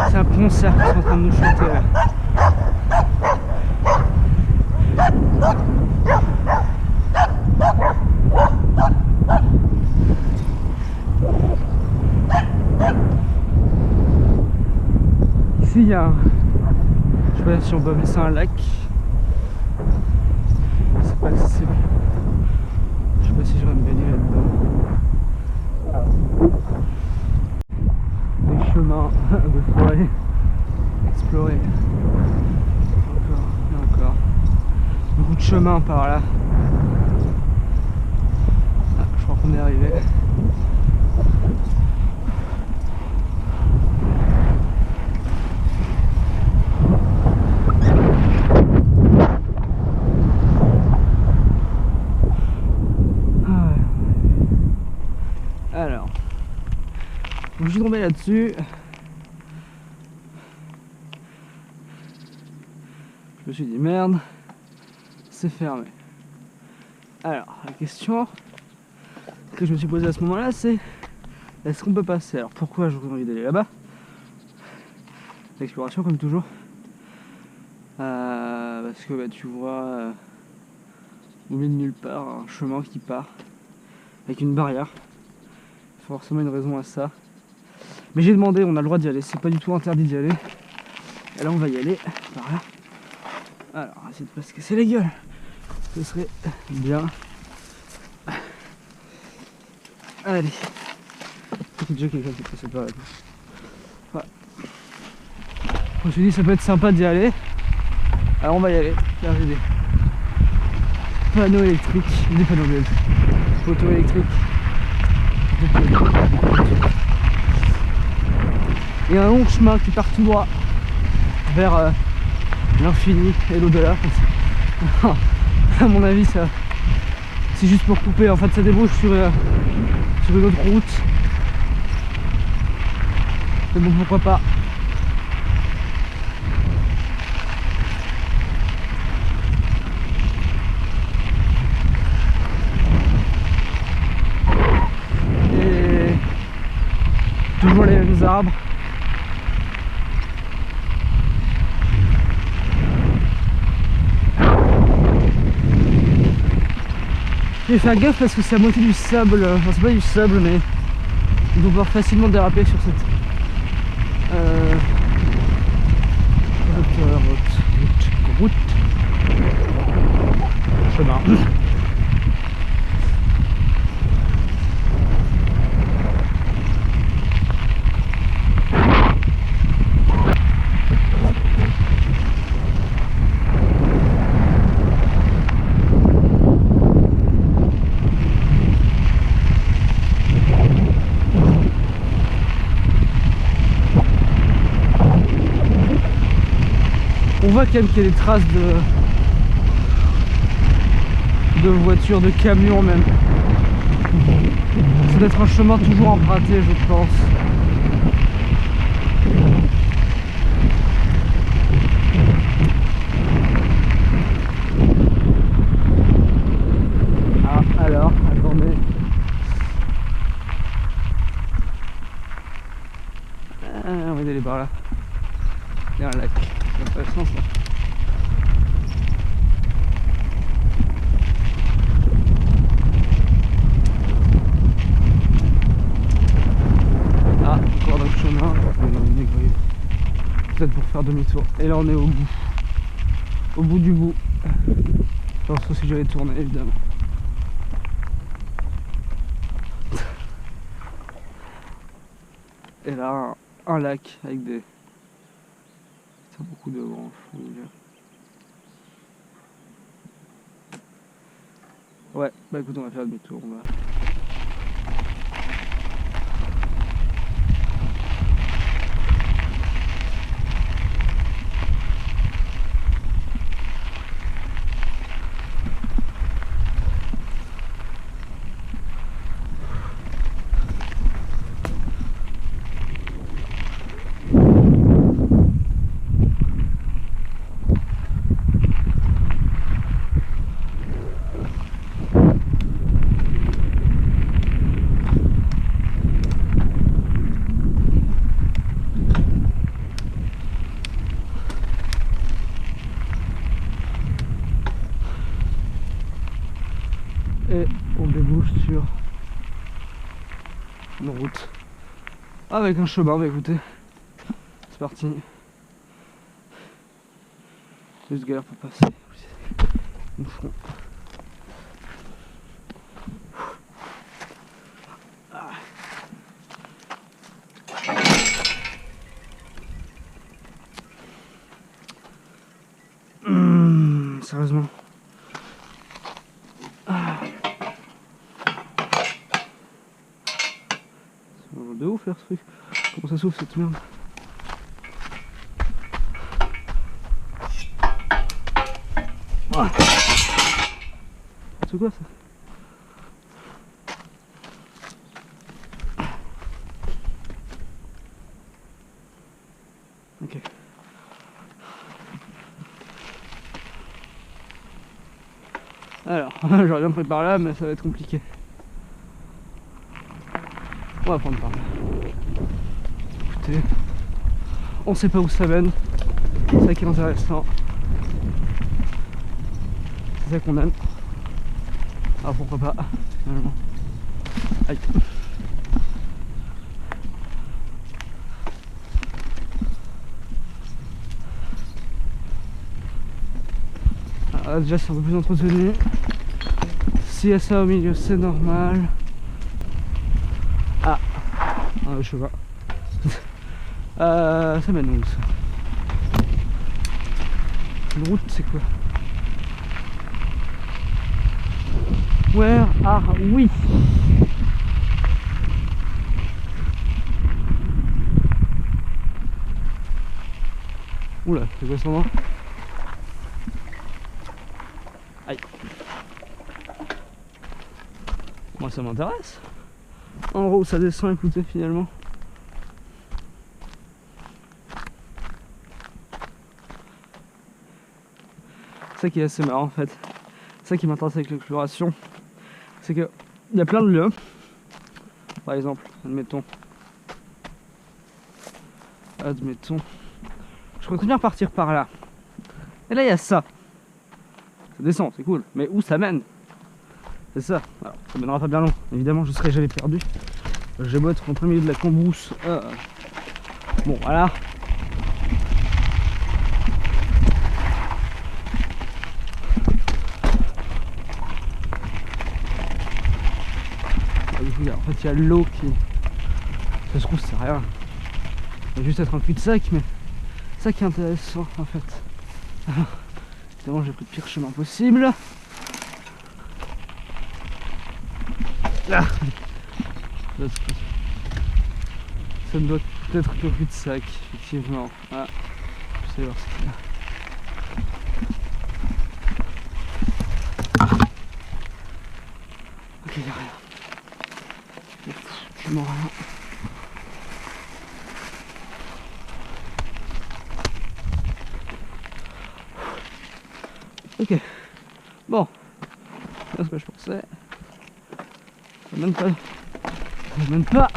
C'est un concert qu'ils sont en train de nous chanter là. Ici il y a un... je sais pas si on peut appeler ça un lac. C'est accessible. Je sais pas si j'irai me baigner là-dedans. Des chemins de forêt explorés. Encore et encore. Beaucoup de chemins par là. Ah, je crois qu'on est arrivé. Alors, je suis tombé là-dessus. Je me suis dit merde, c'est fermé. Alors, la question que je me suis posée à ce moment-là, c'est est-ce qu'on peut passer? Alors pourquoi j'aurais envie d'aller là-bas? L'exploration comme toujours. Parce que tu vois au milieu de nulle part un chemin qui part avec une barrière. Forcément une raison à ça. Mais j'ai demandé, on a le droit d'y aller, c'est pas du tout interdit d'y aller. Et là on va y aller par là. Alors, essayer de pas se casser la gueule. Ce serait bien. Allez. Il y a déjà quelqu'un qui est passé par là. Ouais. Je me suis dit ça peut être sympa d'y aller. Alors on va y aller. Là j'ai des panneaux électriques. Des panneaux électriques. Poteaux électriques. Et un long chemin qui part tout droit vers l'infini et l'au-delà. À mon avis ça c'est juste pour couper, en fait ça débouche sur une autre route. Mais bon pourquoi pas. Et toujours les mêmes arbres. Je vais faire gaffe parce que c'est à moitié du sable, enfin c'est pas du sable mais on doit pouvoir facilement déraper sur cette route. Chemin. On voit quand même qu'il y a des traces de voitures, de camions même. Ça doit être un chemin toujours emprunté je pense. Ah alors, attendez. On va y aller par là. Il y a un lac. C'est intéressant ça. Ah, encore dans le chemin. Peut-être pour faire demi-tour. Et là on est au bout. Au bout du bout. Alors sauf si j'allais tourner évidemment. Et là un lac avec des... beaucoup de branches au milieu. Ouais, bah écoute, on va faire demi-tour. On va... Et on débouche sur une route avec un chemin. Bah écoutez, c'est parti. Juste galère pour passer. Une front. sérieusement. Ah. C'est de ouf faire ce truc. Comment ça s'ouvre cette merde? Ah. C'est quoi ça? Ok. Alors, j'aurais bien pris par là, mais ça va être compliqué. On va prendre par là. Écoutez, on sait pas où ça mène. C'est ça qui est intéressant. C'est ça qu'on aime. Ah, pourquoi pas, finalement. Aïe. Ah, déjà c'est un peu plus entretenu. S'il y a ça au milieu, c'est normal. Ah, je sais pas. Ça mène où ça? Une route, c'est quoi? Where are we? Oula, c'est quoi ce moment? Aïe. Moi ça m'intéresse. En gros ça descend, écoutez finalement. C'est ça qui est assez marrant en fait. C'est ça qui m'intéresse avec l'exploration. C'est que il y a plein de lieux. Par exemple, admettons. Je pourrais très bien partir par là. Et là il y a ça. Ça descend, c'est cool. Mais où ça mène? C'est ça. Alors, ça mènera pas bien loin. Évidemment, je serai jamais perdu. J'ai beau être en plein milieu de la cambrousse. Bon, voilà. Du coup, en fait, il y a l'eau qui... Ça se trouve, c'est rien. Ça va juste être un cul-de-sac, mais... C'est ça qui est intéressant, en fait. Alors, évidemment, j'ai pris le pire chemin possible. Là. Ça ne doit être que cul-de-sac, effectivement. Ah, je sais voir ce qu'il y a. Ok, il n'y a rien. Je m'en rien. Ok. Bon. C'est ce que je pensais. Ça mène pas. Ça mène pas.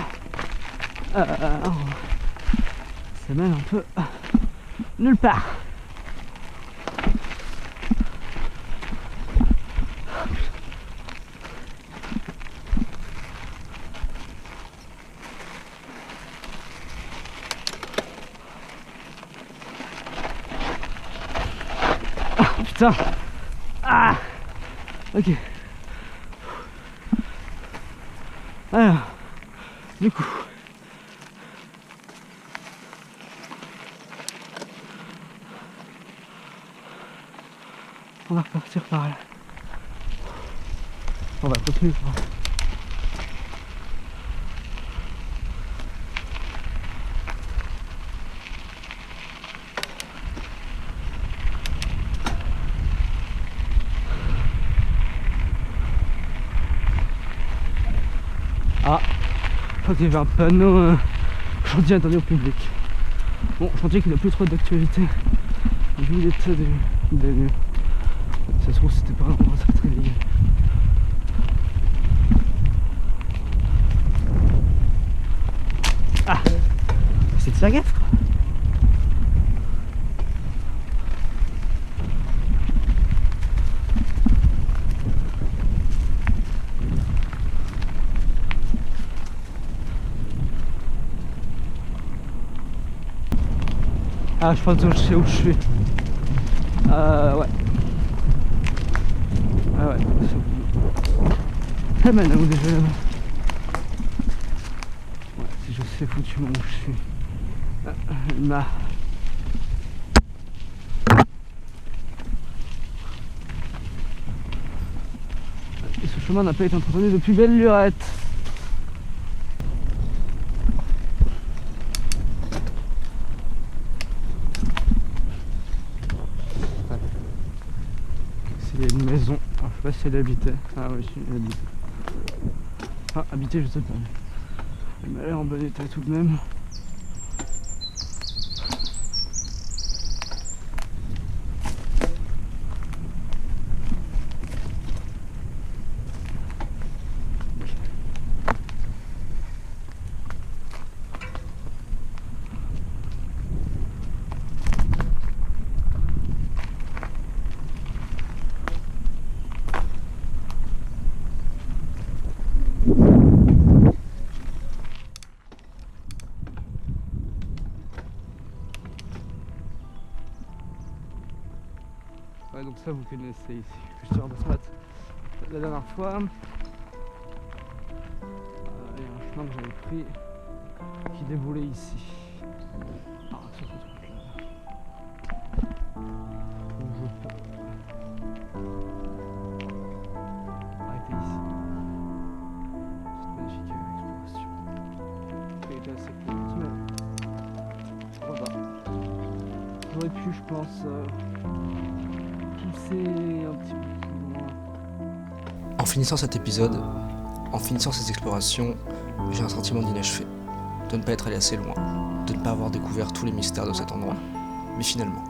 Ça mène un peu nulle part. Ah, putain. Ah. Ok. Alors, du coup, on va repartir par là. On va continuer par là. Ah, je crois qu'il y avait un panneau chantier interdit au public. Bon, chantier qui n'a plus trop d'actualité. Vu l'état des lieux. Ça se trouve c'était pas un endroit très légal. Ah, c'est de sa gaffe quoi. Ah, je pense que je sais où je suis. Ouais. Ah ouais. Ça mène à où déjà là-bas? Ouais, si je sais foutument où je suis. chemin n'a pas été entretenu depuis belle lurette. Il y a une maison, alors, je sais pas si elle habitait. Ah oui, si, elle habitait. Ah, habiter, je sais pas. Elle m'a l'air en bon état tout de même. Ouais, donc ça vous connaissez ici. Je suis de ce matin la dernière fois. Il y a un chemin que j'avais pris qui déboulait ici. Ah, sur ce truc là. Donc je peux arrêter ici. Cette magnifique exploration. Elle était assez courte, mais voilà. J'aurais pu, je pense, pousser un petit peu plus loin. En finissant cet épisode, en finissant ces explorations, j'ai un sentiment d'inachevé, de ne pas être allé assez loin, de ne pas avoir découvert tous les mystères de cet endroit. Mais finalement,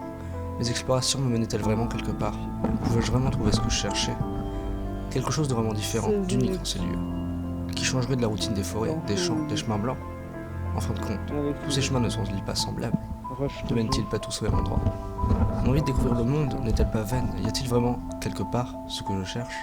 mes explorations me menaient-elles vraiment quelque part? Pouvais-je vraiment trouver ce que je cherchais? Quelque chose de vraiment différent, d'unique en ces lieux, qui changerait de la routine des forêts, des champs, des chemins blancs. En fin de compte, tous ces chemins ne sont-ils pas semblables? Ne mènent-ils pas tous au même endroit? Mon envie de découvrir le monde n'est-elle pas vaine? Y a-t-il vraiment, quelque part, ce que je cherche?